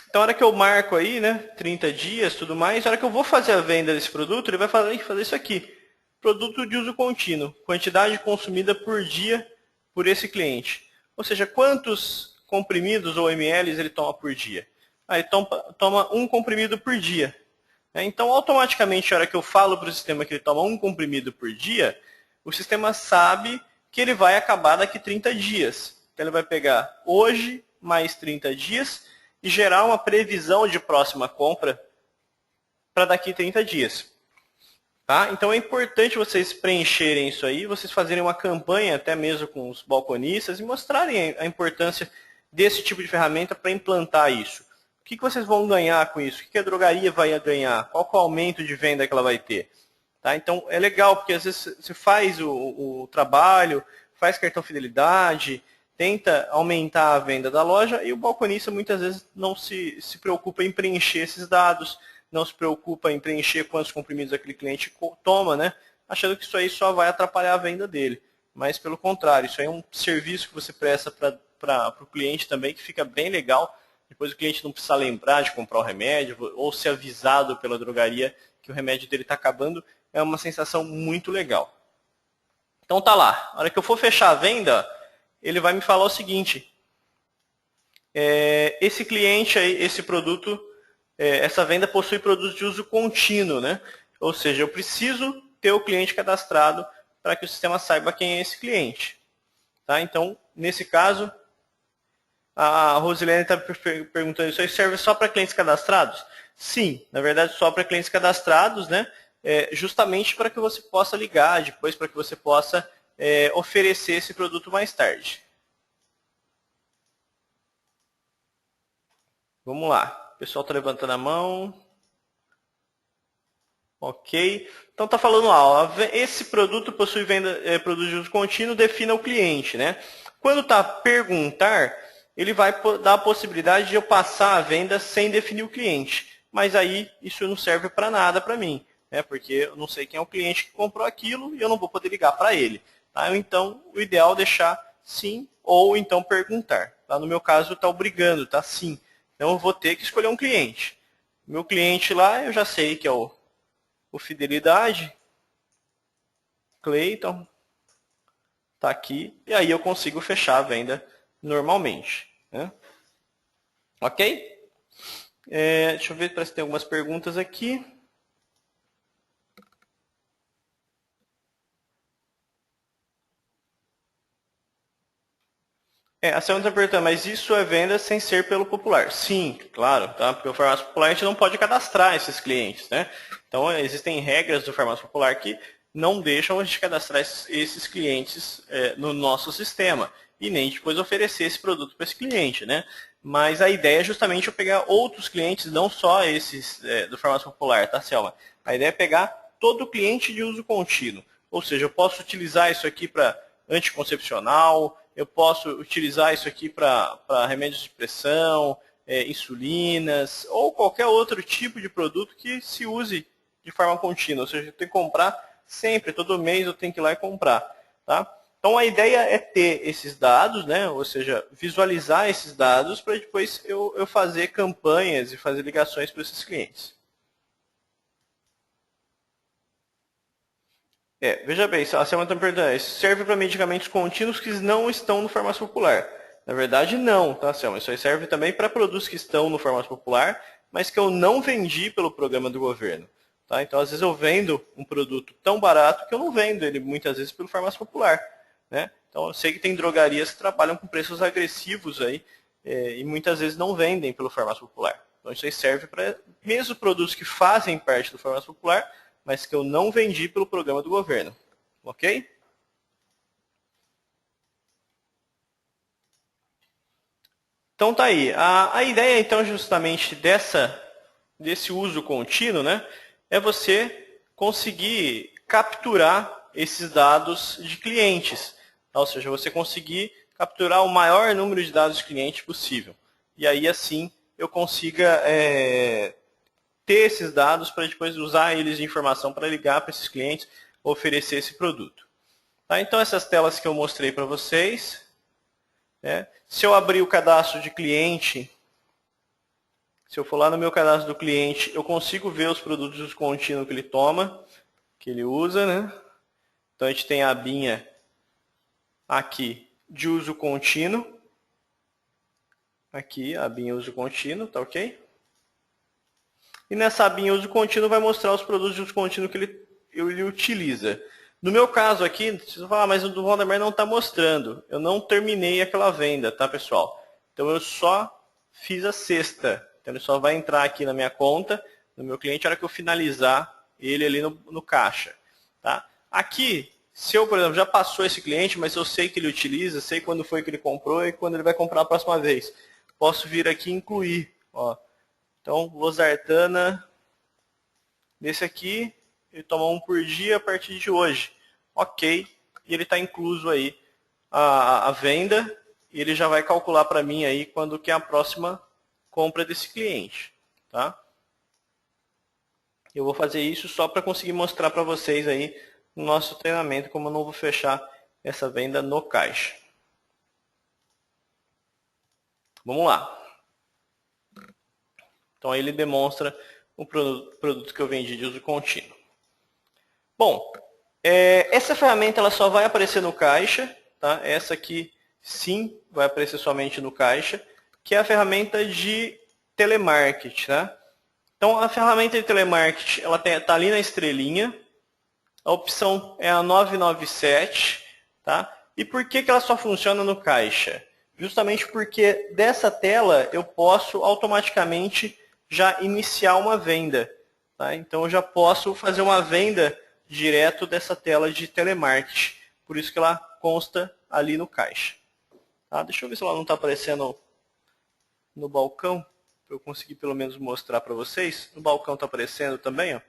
Então a hora que eu marco aí, né, 30 dias, tudo mais, a hora que eu vou fazer a venda desse produto, ele vai fazer isso aqui. Produto de uso contínuo, quantidade consumida por dia por esse cliente. Ou seja, quantos comprimidos ou ml ele toma por dia? Ele toma um comprimido por dia. Então, automaticamente, na hora que eu falo para o sistema que ele toma um comprimido por dia, o sistema sabe que ele vai acabar daqui 30 dias. Então, ele vai pegar hoje mais 30 dias e gerar uma previsão de próxima compra para daqui 30 dias. Tá? Então, é importante vocês preencherem isso aí, vocês fazerem uma campanha até mesmo com os balconistas e mostrarem a importância desse tipo de ferramenta para implantar isso. O que vocês vão ganhar com isso? O que a drogaria vai ganhar? Qual é o aumento de venda que ela vai ter? Tá? Então, é legal, porque às vezes você faz o trabalho, faz cartão fidelidade, tenta aumentar a venda da loja e o balconista muitas vezes não se preocupa em preencher esses dados, não se preocupa em preencher quantos comprimidos aquele cliente toma, né? Achando que isso aí só vai atrapalhar a venda dele. Mas, pelo contrário, isso aí é um serviço que você presta para o cliente também, que fica bem legal. Depois o cliente não precisa lembrar de comprar o remédio ou ser avisado pela drogaria que o remédio dele está acabando. É uma sensação muito legal. Então tá lá. Na hora que eu for fechar a venda, ele vai me falar o seguinte. Esse cliente, aí, esse produto, essa venda possui produtos de uso contínuo, né? Ou seja, eu preciso ter o cliente cadastrado para que o sistema saiba quem é esse cliente. Tá? Então, nesse caso, a Rosilene está perguntando, isso aí serve só para clientes cadastrados? Sim, na verdade só para clientes cadastrados, né? Justamente para que você possa ligar depois, para que você possa oferecer esse produto mais tarde. Vamos lá, o pessoal está levantando a mão. Ok, então está falando lá, esse produto possui produto de uso contínuo, defina o cliente, né? Quando está perguntar, ele vai dar a possibilidade de eu passar a venda sem definir o cliente. Mas aí isso não serve para nada para mim, né? Porque eu não sei quem é o cliente que comprou aquilo e eu não vou poder ligar para ele. Tá? Então, o ideal é deixar sim ou então perguntar. Tá? No meu caso, está obrigando, tá sim. Então, eu vou ter que escolher um cliente. Meu cliente lá, eu já sei que é o Fidelidade. Cleiton. Está aqui. E aí eu consigo fechar a venda normalmente. Né? Ok? Deixa eu ver se tem algumas perguntas aqui. A Selma está perguntando, mas isso é venda sem ser pelo popular? Sim, claro, tá? Porque o farmácia popular a gente não pode cadastrar esses clientes, né? Então existem regras do farmácia popular que não deixam a gente cadastrar esses clientes no nosso sistema e nem depois oferecer esse produto para esse cliente, né? Mas a ideia é justamente eu pegar outros clientes, não só esses do farmácia popular, tá, Selma? A ideia é pegar todo cliente de uso contínuo. Ou seja, eu posso utilizar isso aqui para anticoncepcional, eu posso utilizar isso aqui para remédios de pressão, insulinas, ou qualquer outro tipo de produto que se use de forma contínua. Ou seja, eu tenho que comprar sempre, todo mês eu tenho que ir lá e comprar. Tá? Então a ideia é ter esses dados, né? Ou seja, visualizar esses dados para depois eu fazer campanhas e fazer ligações para esses clientes. Veja bem, a Selma está me perguntando, isso serve para medicamentos contínuos que não estão no farmácia popular. Na verdade, não, tá, Selma? Isso aí serve também para produtos que estão no farmácia popular, mas que eu não vendi pelo programa do governo. Tá? Então, às vezes eu vendo um produto tão barato que eu não vendo ele muitas vezes pelo farmácia popular. Né? Então, eu sei que tem drogarias que trabalham com preços agressivos aí, e muitas vezes não vendem pelo farmácia popular. Então, isso aí serve para mesmo produtos que fazem parte do farmácia popular, mas que eu não vendi pelo programa do governo. Ok? Então tá aí. A ideia então justamente desse uso contínuo, né, é você conseguir capturar esses dados de clientes. Ou seja, você conseguir capturar o maior número de dados de cliente possível. E aí assim eu consiga ter esses dados para depois usar eles de informação para ligar para esses clientes, oferecer esse produto. Tá? Então essas telas que eu mostrei para vocês, né? Se eu abrir o cadastro de cliente, se eu for lá no meu cadastro do cliente, eu consigo ver os produtos de uso contínuo que ele toma, que ele usa, né? Então a gente tem a abinha aqui de uso contínuo. Aqui, a abinha uso contínuo, tá ok? E nessa abinha uso contínuo vai mostrar os produtos de uso contínuo que ele utiliza. No meu caso aqui, vocês vão falar, mas o do Valdemar não está mostrando. Eu não terminei aquela venda, tá, pessoal? Então eu só fiz a sexta. Então ele só vai entrar aqui na minha conta, no meu cliente, na hora que eu finalizar ele ali no caixa. Tá? Aqui, se eu, por exemplo, já passou esse cliente, mas eu sei que ele utiliza, sei quando foi que ele comprou e quando ele vai comprar a próxima vez. Posso vir aqui e incluir. Ó. Então, losartana, nesse aqui, ele toma um por dia a partir de hoje. Ok, e ele está incluso aí a venda, e ele já vai calcular para mim aí quando que é a próxima compra desse cliente. Tá? Eu vou fazer isso só para conseguir mostrar para vocês aí no nosso treinamento como eu não vou fechar essa venda no caixa. Vamos lá. Então aí ele demonstra o produto que eu vendi de uso contínuo. Bom, essa ferramenta ela só vai aparecer no caixa, tá? Essa aqui sim vai aparecer somente no caixa, que é a ferramenta de telemarketing, tá? Então a ferramenta de telemarketing ela está ali na estrelinha, a opção é a 997, tá? E por que ela só funciona no caixa? Justamente porque dessa tela eu posso automaticamente já iniciar uma venda. Tá? Então eu já posso fazer uma venda direto dessa tela de telemarketing. Por isso que ela consta ali no caixa. Tá? Deixa eu ver se ela não está aparecendo no balcão, para eu conseguir pelo menos mostrar para vocês. No balcão está aparecendo também, ó.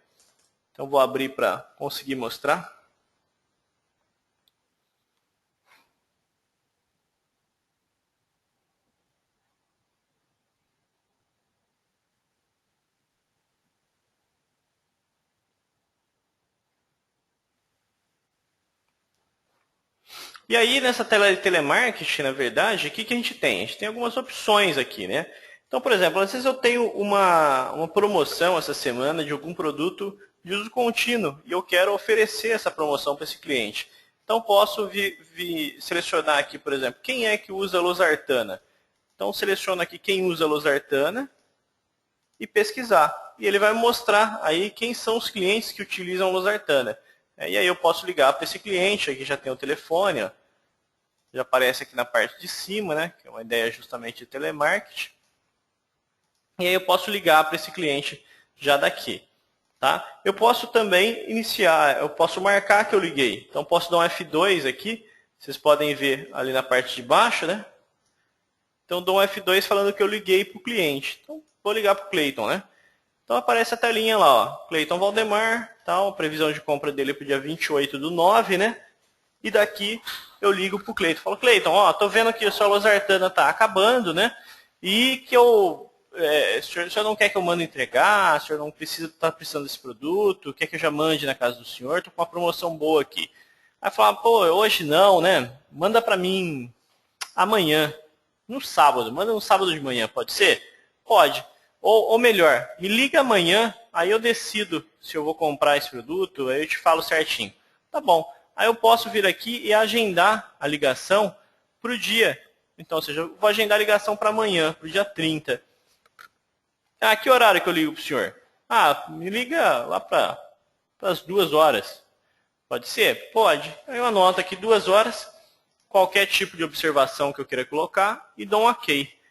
Então vou abrir para conseguir mostrar. E aí, nessa tela de telemarketing, na verdade, o que a gente tem? A gente tem algumas opções aqui, né? Então, por exemplo, às vezes eu tenho uma promoção essa semana de algum produto de uso contínuo e eu quero oferecer essa promoção para esse cliente. Então, posso selecionar aqui, por exemplo, quem é que usa losartana. Então, seleciono aqui quem usa losartana e pesquisar. E ele vai mostrar aí quem são os clientes que utilizam losartana. E aí eu posso ligar para esse cliente, aqui já tem o telefone, ó. Já aparece aqui na parte de cima, né? Que é uma ideia justamente de telemarketing. E aí eu posso ligar para esse cliente já daqui. Tá? Eu posso também iniciar, eu posso marcar que eu liguei. Então posso dar um F2 aqui, vocês podem ver ali na parte de baixo, né? Então dou um F2 falando que eu liguei para o cliente. Então vou ligar para o Cleiton, né? Então aparece a telinha lá, ó. Cleiton Valdemar, tal, previsão de compra dele para o dia 28/9, né? e daqui eu ligo para o Cleiton. Falo, Cleiton, ó, tô vendo que a sua losartana tá acabando, né? E que o senhor não quer que eu mande entregar, o senhor não tá precisando desse produto, quer que eu já mande na casa do senhor, tô com uma promoção boa aqui. Aí fala, pô, hoje não, né? Manda para mim amanhã, no sábado, manda no sábado de manhã, pode ser? Pode. Ou melhor, me liga amanhã, aí eu decido se eu vou comprar esse produto, aí eu te falo certinho. Tá bom. Aí eu posso vir aqui e agendar a ligação para o dia. Então, ou seja, eu vou agendar a ligação para amanhã, para o dia 30. Ah, que horário que eu ligo para o senhor? Ah, me liga lá para as 2 horas. Pode ser? Pode. Aí eu anoto aqui 2 horas, qualquer tipo de observação que eu queira colocar e dou um OK.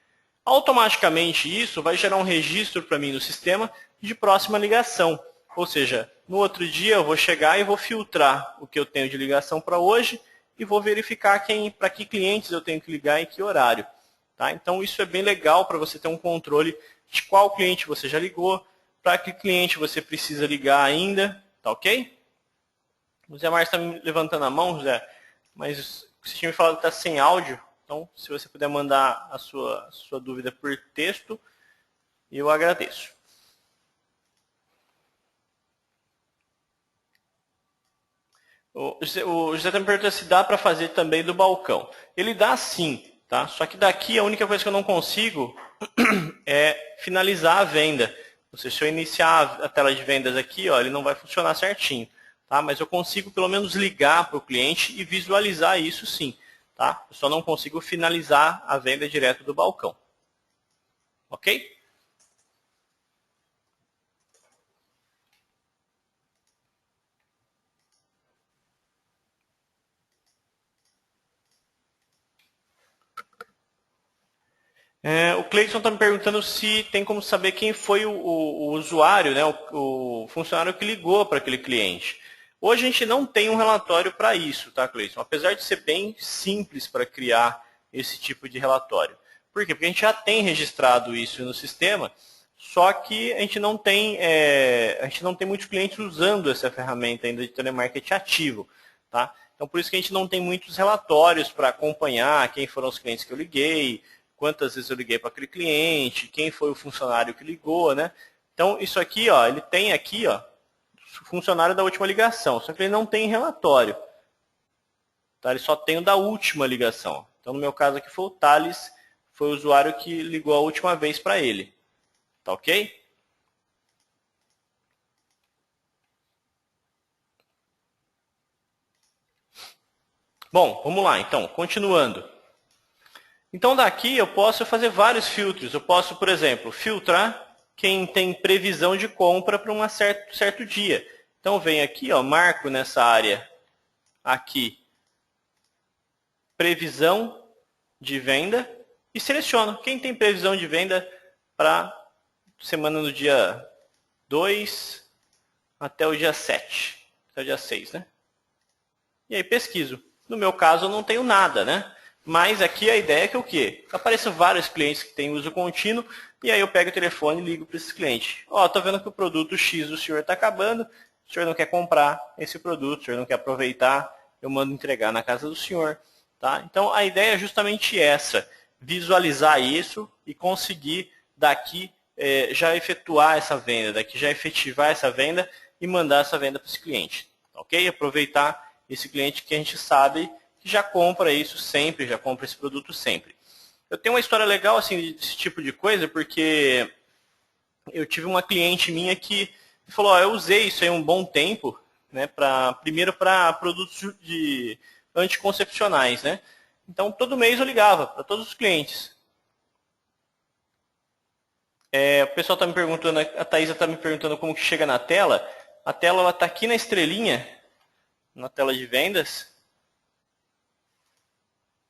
Automaticamente isso vai gerar um registro para mim no sistema de próxima ligação. Ou seja, no outro dia eu vou chegar e vou filtrar o que eu tenho de ligação para hoje e vou verificar para que clientes eu tenho que ligar e que horário. Tá? Então isso é bem legal para você ter um controle de qual cliente você já ligou, para que cliente você precisa ligar ainda, tá ok? O Zé Márcio está me levantando a mão, José, mas você tinha me falado que está sem áudio, então se você puder mandar a sua dúvida por texto, eu agradeço. O José está me perguntando se dá para fazer também do balcão. Ele dá sim, tá? Só que daqui a única coisa que eu não consigo é finalizar a venda. Ou seja, se eu iniciar a tela de vendas aqui, ó, ele não vai funcionar certinho. Tá? Mas eu consigo pelo menos ligar para o cliente e visualizar isso sim. Tá? Eu só não consigo finalizar a venda direto do balcão. Ok? O Cleiton está me perguntando se tem como saber quem foi o usuário, né, o funcionário que ligou para aquele cliente. Hoje a gente não tem um relatório para isso, tá, Cleiton? Apesar de ser bem simples para criar esse tipo de relatório. Por quê? Porque a gente já tem registrado isso no sistema, só que a gente não tem muitos clientes usando essa ferramenta ainda de telemarketing ativo, tá? Então por isso que a gente não tem muitos relatórios para acompanhar quem foram os clientes que eu liguei, quantas vezes eu liguei para aquele cliente, quem foi o funcionário que ligou, né? Então, isso aqui, ó, ele tem aqui, ó, funcionário da última ligação, só que ele não tem relatório. Tá? Ele só tem o da última ligação. Então, no meu caso aqui foi o Thales, foi o usuário que ligou a última vez para ele. Tá ok? Bom, vamos lá, então, continuando. Então, daqui eu posso fazer vários filtros. Eu posso, por exemplo, filtrar quem tem previsão de compra para um certo dia. Então, venho aqui, ó, marco nessa área aqui, previsão de venda, e seleciono quem tem previsão de venda para semana do dia 2 até o dia 7, até o dia 6, né? E aí pesquiso. No meu caso, eu não tenho nada, né? Mas aqui a ideia é que o quê? Apareçam vários clientes que têm uso contínuo, e aí eu pego o telefone e ligo para esses clientes. Ó, tô vendo que o produto X do senhor está acabando, o senhor não quer comprar esse produto, o senhor não quer aproveitar, eu mando entregar na casa do senhor. Tá? Então a ideia é justamente essa, visualizar isso e conseguir daqui já efetuar essa venda, daqui já efetivar essa venda e mandar essa venda para esse cliente. Ok? Aproveitar esse cliente que a gente sabe que já compra isso sempre, já compra esse produto sempre. Eu tenho uma história legal assim desse tipo de coisa, porque eu tive uma cliente minha que falou, eu usei isso aí um bom tempo, né, primeiro para produtos de anticoncepcionais, né? Então todo mês eu ligava para todos os clientes. O pessoal está me perguntando, a Thaisa está me perguntando como que chega na tela. A tela está aqui na estrelinha, na tela de vendas.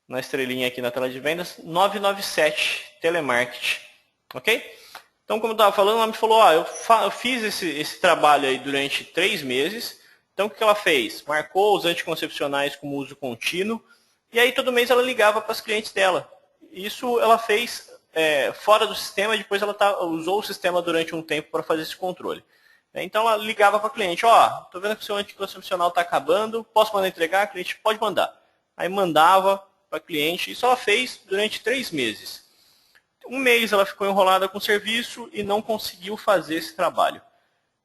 Na estrelinha aqui na tela de vendas, 997 Telemarketing, ok? Então, como eu estava falando, ela me falou, eu fiz esse trabalho aí durante 3 meses, então o que ela fez? Marcou os anticoncepcionais como uso contínuo, e aí todo mês ela ligava para os clientes dela. Isso ela fez fora do sistema, depois ela usou o sistema durante um tempo para fazer esse controle. Então ela ligava para a cliente, ó, tô vendo que o seu anticoncepcional está acabando, posso mandar entregar? A cliente pode mandar. Aí mandava para a cliente, isso ela fez durante 3 meses. Um mês ela ficou enrolada com o serviço e não conseguiu fazer esse trabalho.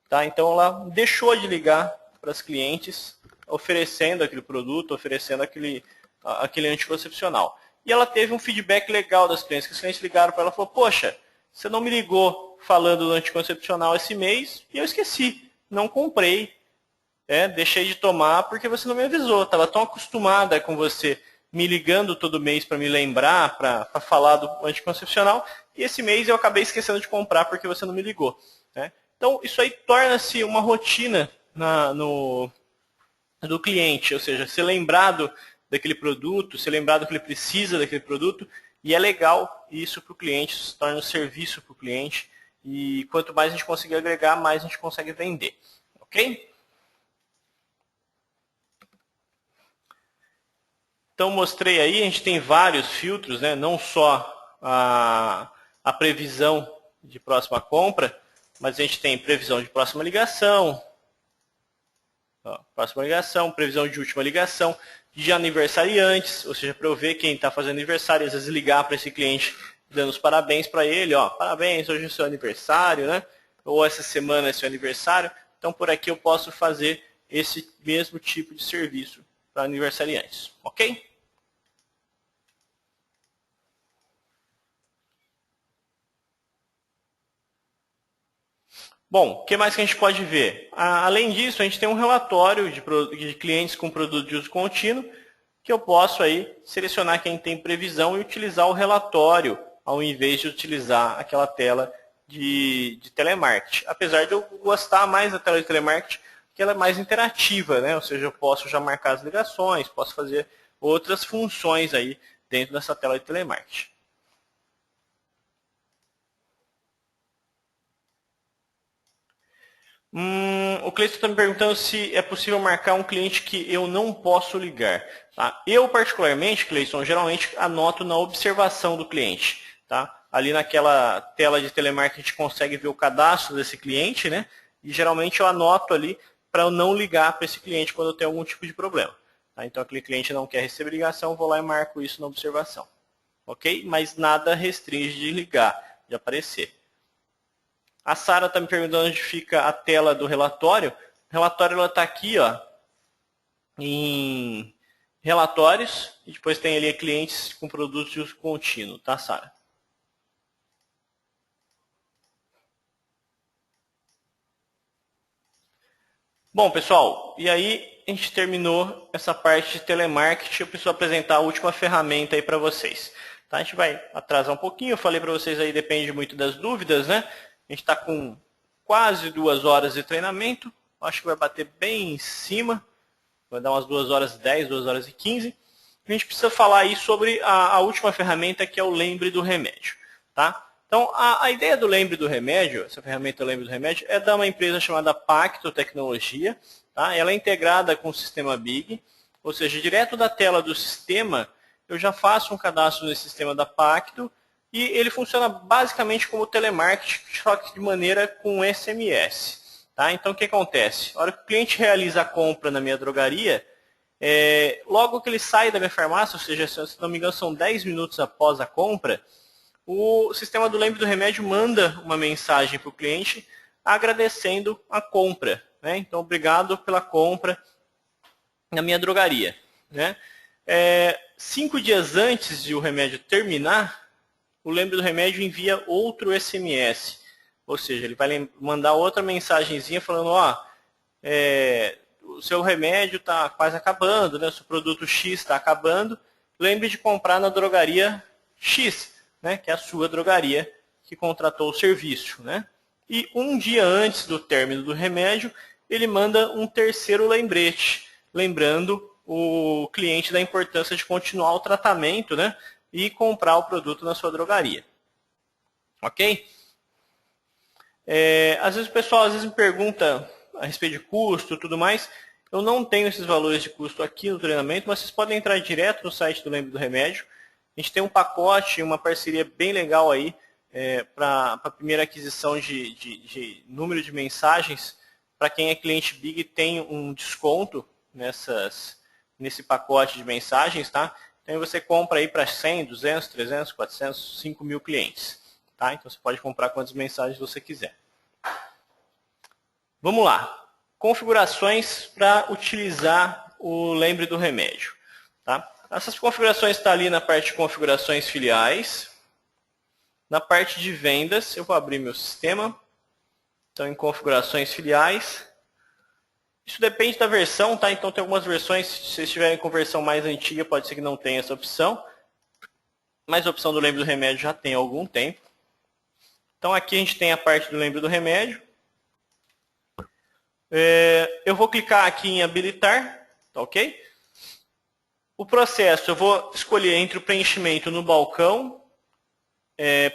Tá? Então ela deixou de ligar para as clientes, oferecendo aquele produto, oferecendo aquele anticoncepcional. E ela teve um feedback legal das clientes, que os clientes ligaram para ela e falaram, poxa, você não me ligou falando do anticoncepcional esse mês e eu esqueci, não comprei, deixei de tomar porque você não me avisou. Estava tão acostumada com você me ligando todo mês para me lembrar, para falar do anticoncepcional, e esse mês eu acabei esquecendo de comprar porque você não me ligou. Né? Então, isso aí torna-se uma rotina do cliente, ou seja, ser lembrado daquele produto, ser lembrado que ele precisa daquele produto, e é legal isso para o cliente, isso se torna um serviço para o cliente, e quanto mais a gente conseguir agregar, mais a gente consegue vender. Ok? Então, mostrei aí, a gente tem vários filtros, né? Não só a previsão de próxima compra, mas a gente tem previsão de próxima ligação, previsão de última ligação, de aniversariantes, ou seja, para eu ver quem está fazendo aniversário, às vezes ligar para esse cliente dando os parabéns para ele, ó, parabéns, hoje é o seu aniversário, né? Ou essa semana é seu aniversário. Então, por aqui eu posso fazer esse mesmo tipo de serviço para aniversariantes, ok? Bom, o que mais que a gente pode ver? Além disso, a gente tem um relatório de clientes com produto de uso contínuo, que eu posso aí selecionar quem tem previsão e utilizar o relatório, ao invés de utilizar aquela tela de telemarketing. Apesar de eu gostar mais da tela de telemarketing, que ela é mais interativa, né? Ou seja, eu posso já marcar as ligações, posso fazer outras funções aí dentro dessa tela de telemarketing. O Cleiton está me perguntando se é possível marcar um cliente que eu não posso ligar. Tá? Eu, particularmente, Cleiton, geralmente anoto na observação do cliente. Tá? Ali naquela tela de telemarketing a gente consegue ver o cadastro desse cliente, né? E geralmente eu anoto ali para eu não ligar para esse cliente quando eu tenho algum tipo de problema. Tá? Então aquele cliente não quer receber ligação, eu vou lá e marco isso na observação. Ok? Mas nada restringe de ligar, de aparecer. A Sara está me perguntando onde fica a tela do relatório. O relatório está aqui, ó, em relatórios, e depois tem ali clientes com produtos de uso contínuo, tá, Sara? Bom, pessoal, e aí a gente terminou essa parte de telemarketing. Eu preciso apresentar a última ferramenta aí para vocês. Tá? A gente vai atrasar um pouquinho, eu falei para vocês aí, depende muito das dúvidas, né? A gente está com quase 2 horas de treinamento, acho que vai bater bem em cima, vai dar umas 2 horas e 10, 2 horas e 15. A gente precisa falar aí sobre a última ferramenta, que é o Lembre do Remédio. Tá? Então, a ideia do Lembre do Remédio, essa ferramenta Lembre do Remédio, é da uma empresa chamada Pacto Tecnologia. Tá? Ela é integrada com o sistema Big, ou seja, direto da tela do sistema, eu já faço um cadastro no sistema da Pacto, e ele funciona basicamente como telemarketing, só que de maneira com SMS. Tá? Então, o que acontece? A hora que o cliente realiza a compra na minha drogaria, logo que ele sai da minha farmácia, ou seja, se não me engano, são 10 minutos após a compra, o sistema do Lembre do Remédio manda uma mensagem para o cliente agradecendo a compra. Né? Então, obrigado pela compra na minha drogaria. Né? 5 dias antes de o remédio terminar, o Lembre do Remédio envia outro SMS. Ou seja, ele vai mandar outra mensagenzinha falando, ó, o seu remédio está quase acabando, né? O seu produto X está acabando, lembre de comprar na drogaria X, né? Que é a sua drogaria que contratou o serviço. Né? E um dia antes do término do remédio, ele manda um terceiro lembrete, lembrando o cliente da importância de continuar o tratamento, né? E comprar o produto na sua drogaria. Ok? Às vezes o pessoal me pergunta a respeito de custo e tudo mais. Eu não tenho esses valores de custo aqui no treinamento, mas vocês podem entrar direto no site do Lembre do Remédio. A gente tem um pacote, uma parceria bem legal aí para a primeira aquisição de número de mensagens, para quem é cliente Big tem um desconto nesse pacote de mensagens, tá? Então você compra aí para 100, 200, 300, 400, 5 mil clientes, tá? Então você pode comprar quantas mensagens você quiser. Vamos lá. Configurações para utilizar o Lembre do Remédio, tá? Essas configurações estão ali na parte de configurações filiais. Na parte de vendas, eu vou abrir meu sistema. Então, em configurações filiais. Isso depende da versão, tá? Então, tem algumas versões, se vocês estiverem com versão mais antiga, pode ser que não tenha essa opção. Mas a opção do Lembre do Remédio já tem há algum tempo. Então, aqui a gente tem a parte do Lembre do Remédio. Eu vou clicar aqui em habilitar, tá ok? O processo, eu vou escolher entre o preenchimento no balcão,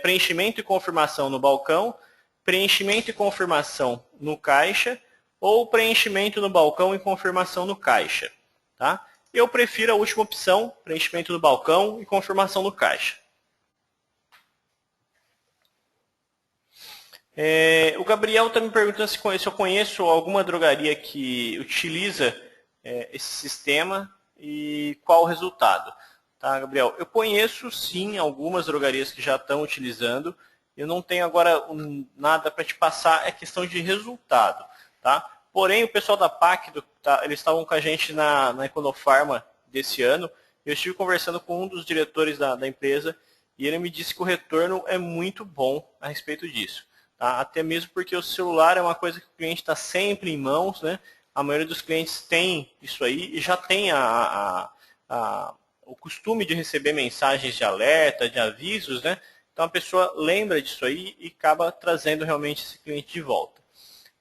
preenchimento e confirmação no balcão, preenchimento e confirmação no caixa, ou preenchimento no balcão e confirmação no caixa. Tá? Eu prefiro a última opção, preenchimento no balcão e confirmação no caixa. O Gabriel está me perguntando se eu conheço alguma drogaria que utiliza esse sistema e qual o resultado. Tá, Gabriel? Eu conheço sim algumas drogarias que já estão utilizando. Eu não tenho agora nada para te passar, é questão de resultado. Tá? Porém, o pessoal da PAC, eles estavam com a gente na Econofarma desse ano. Eu estive conversando com um dos diretores da empresa e ele me disse que o retorno é muito bom a respeito disso. Tá? Até mesmo porque o celular é uma coisa que o cliente está sempre em mãos, né? A maioria dos clientes tem isso aí e já tem o costume de receber mensagens de alerta, de avisos, né? Então a pessoa lembra disso aí e acaba trazendo realmente esse cliente de volta.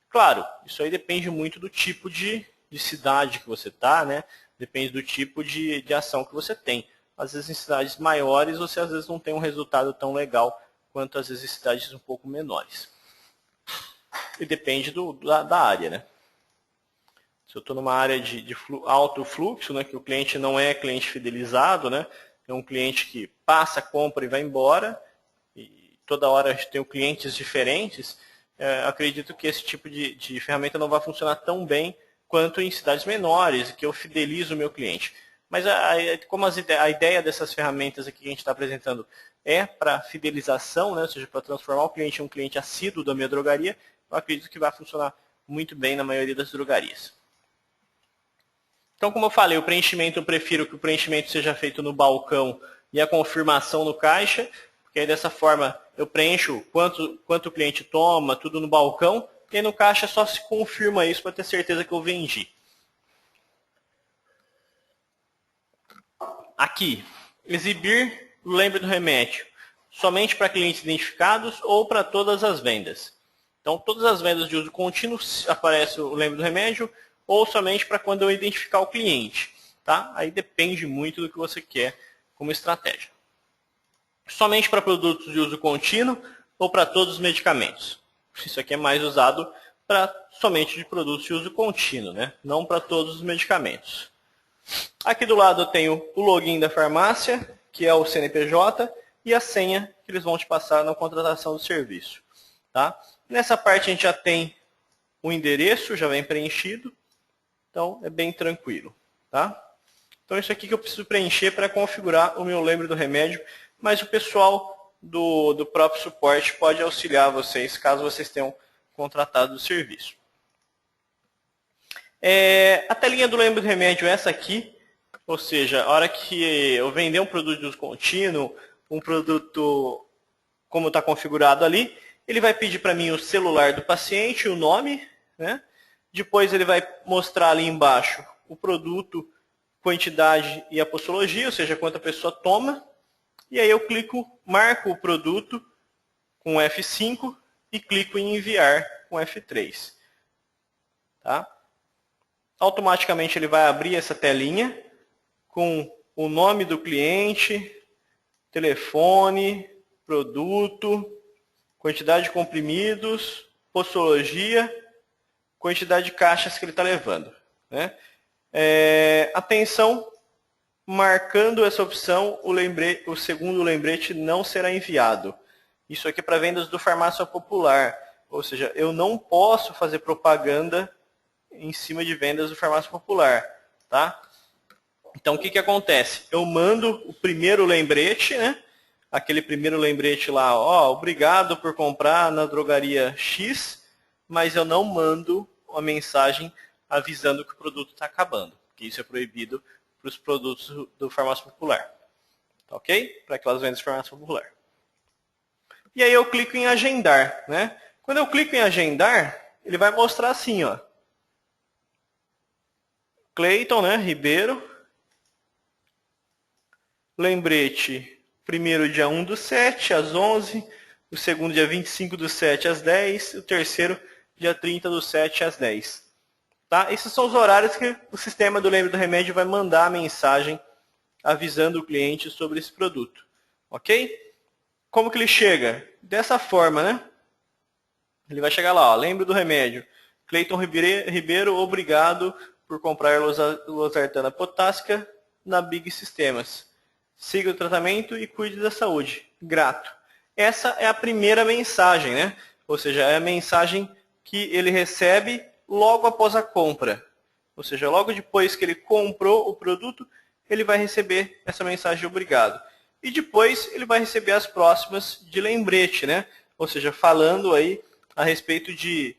Claro, isso aí depende muito do tipo de cidade que você está, né? Depende do tipo de ação que você tem. Às vezes em cidades maiores você às vezes não tem um resultado tão legal quanto às vezes em cidades um pouco menores. E depende da área, né? Se eu estou numa área de alto fluxo, né, que o cliente não é cliente fidelizado, né, é um cliente que passa, compra e vai embora, e toda hora a gente tem clientes diferentes, acredito que esse tipo de ferramenta não vai funcionar tão bem quanto em cidades menores, que eu fidelizo o meu cliente. Mas como a ideia dessas ferramentas aqui que a gente está apresentando é para fidelização, né, ou seja, para transformar o cliente em um cliente assíduo da minha drogaria, eu acredito que vai funcionar muito bem na maioria das drogarias. Então, como eu falei, o preenchimento, eu prefiro que o preenchimento seja feito no balcão e a confirmação no caixa, porque aí dessa forma eu preencho quanto o cliente toma, tudo no balcão, e aí no caixa só se confirma isso para ter certeza que eu vendi. Aqui, exibir o Lembre do Remédio, somente para clientes identificados ou para todas as vendas. Então, todas as vendas de uso contínuo aparece o Lembre do Remédio, ou somente para quando eu identificar o cliente. Tá? Aí depende muito do que você quer como estratégia. Somente para produtos de uso contínuo ou para todos os medicamentos. Isso aqui é mais usado para somente de produtos de uso contínuo, né? Não para todos os medicamentos. Aqui do lado eu tenho o login da farmácia, que é o CNPJ, e a senha que eles vão te passar na contratação do serviço. Tá? Nessa parte a gente já tem o endereço, já vem preenchido. Então, é bem tranquilo. Tá? Então, isso aqui que eu preciso preencher para configurar o meu Lembre do Remédio, mas o pessoal do próprio suporte pode auxiliar vocês, caso vocês tenham contratado o serviço. A telinha do Lembre do Remédio é essa aqui, ou seja, a hora que eu vender um produto de uso contínuo, um produto como está configurado ali, ele vai pedir para mim o celular do paciente, o nome, né? Depois ele vai mostrar ali embaixo o produto, quantidade e a posologia, ou seja, quanto a pessoa toma. E aí eu marco o produto com F5 e clico em enviar com F3. Tá? Automaticamente ele vai abrir essa telinha com o nome do cliente, telefone, produto, quantidade de comprimidos, posologia, quantidade de caixas que ele está levando. Né? Atenção, marcando essa opção, o segundo lembrete não será enviado. Isso aqui é para vendas do Farmácia Popular. Ou seja, eu não posso fazer propaganda em cima de vendas do Farmácia Popular. Tá? Então, o que acontece? Eu mando o primeiro lembrete, né? Aquele primeiro lembrete lá, ó, obrigado por comprar na drogaria X, mas eu não mando uma mensagem avisando que o produto está acabando. Porque isso é proibido para os produtos do Farmácia Popular. Tá ok? Para aquelas vendas do Farmácia Popular. E aí eu clico em agendar, né? Quando eu clico em agendar, ele vai mostrar assim, ó. Cleiton, né, Ribeiro. Lembrete, primeiro dia 1/7, às 11. O segundo dia 25/7, às 10. O terceiro, dia 30/7, às 10. Tá? Esses são os horários que o sistema do Lembre do Remédio vai mandar a mensagem avisando o cliente sobre esse produto. Ok? Como que ele chega? Dessa forma, né? Ele vai chegar lá, ó, Lembre do Remédio. Cleiton Ribeiro, obrigado por comprar losartana potássica na Big Sistemas. Siga o tratamento e cuide da saúde. Grato. Essa é a primeira mensagem, né? Ou seja, é a mensagem que ele recebe logo após a compra. Ou seja, logo depois que ele comprou o produto, ele vai receber essa mensagem de obrigado. E depois ele vai receber as próximas de lembrete, né? Ou seja, falando aí a respeito de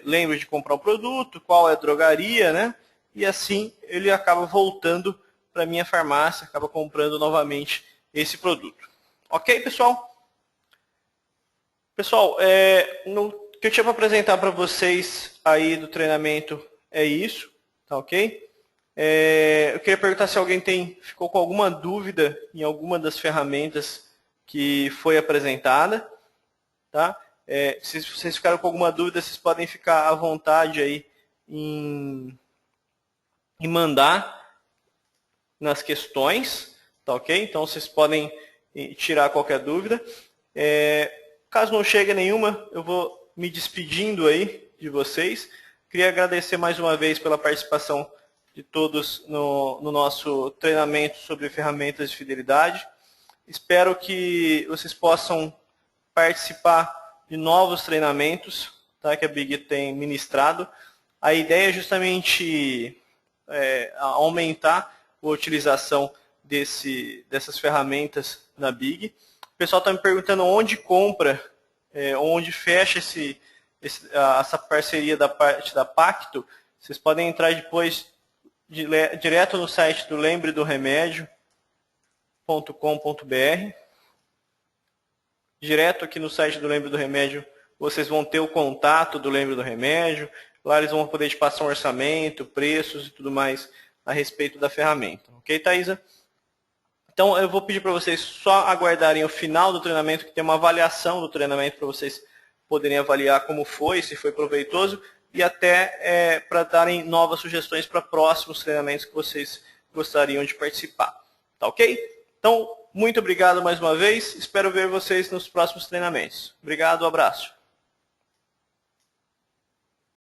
lembre de comprar o produto, qual é a drogaria, né? E assim ele acaba voltando para a minha farmácia, acaba comprando novamente esse produto. Ok, pessoal? Pessoal, o que eu tinha para apresentar para vocês aí do treinamento é isso, tá ok? Eu queria perguntar se alguém ficou com alguma dúvida em alguma das ferramentas que foi apresentada, tá? Se vocês ficaram com alguma dúvida, vocês podem ficar à vontade aí em mandar nas questões, tá ok? Então vocês podem tirar qualquer dúvida. Caso não chegue nenhuma, eu vou me despedindo aí de vocês. Queria agradecer mais uma vez pela participação de todos no nosso treinamento sobre ferramentas de fidelidade. Espero que vocês possam participar de novos treinamentos, tá, que a Big tem ministrado. A ideia é justamente aumentar a utilização dessas ferramentas na Big. O pessoal está me perguntando onde compra, onde fecha essa parceria da parte da Pacto. Vocês podem entrar depois direto no site do lembredoremedio.com.br. Direto aqui no site do Lembre do Remédio, vocês vão ter o contato do Lembre do Remédio. Lá eles vão poder te passar um orçamento, preços e tudo mais a respeito da ferramenta. Ok, Thaisa? Então, eu vou pedir para vocês só aguardarem o final do treinamento, que tem uma avaliação do treinamento para vocês poderem avaliar como foi, se foi proveitoso, e até para darem novas sugestões para próximos treinamentos que vocês gostariam de participar. Tá ok? Então, muito obrigado mais uma vez. Espero ver vocês nos próximos treinamentos. Obrigado, um abraço.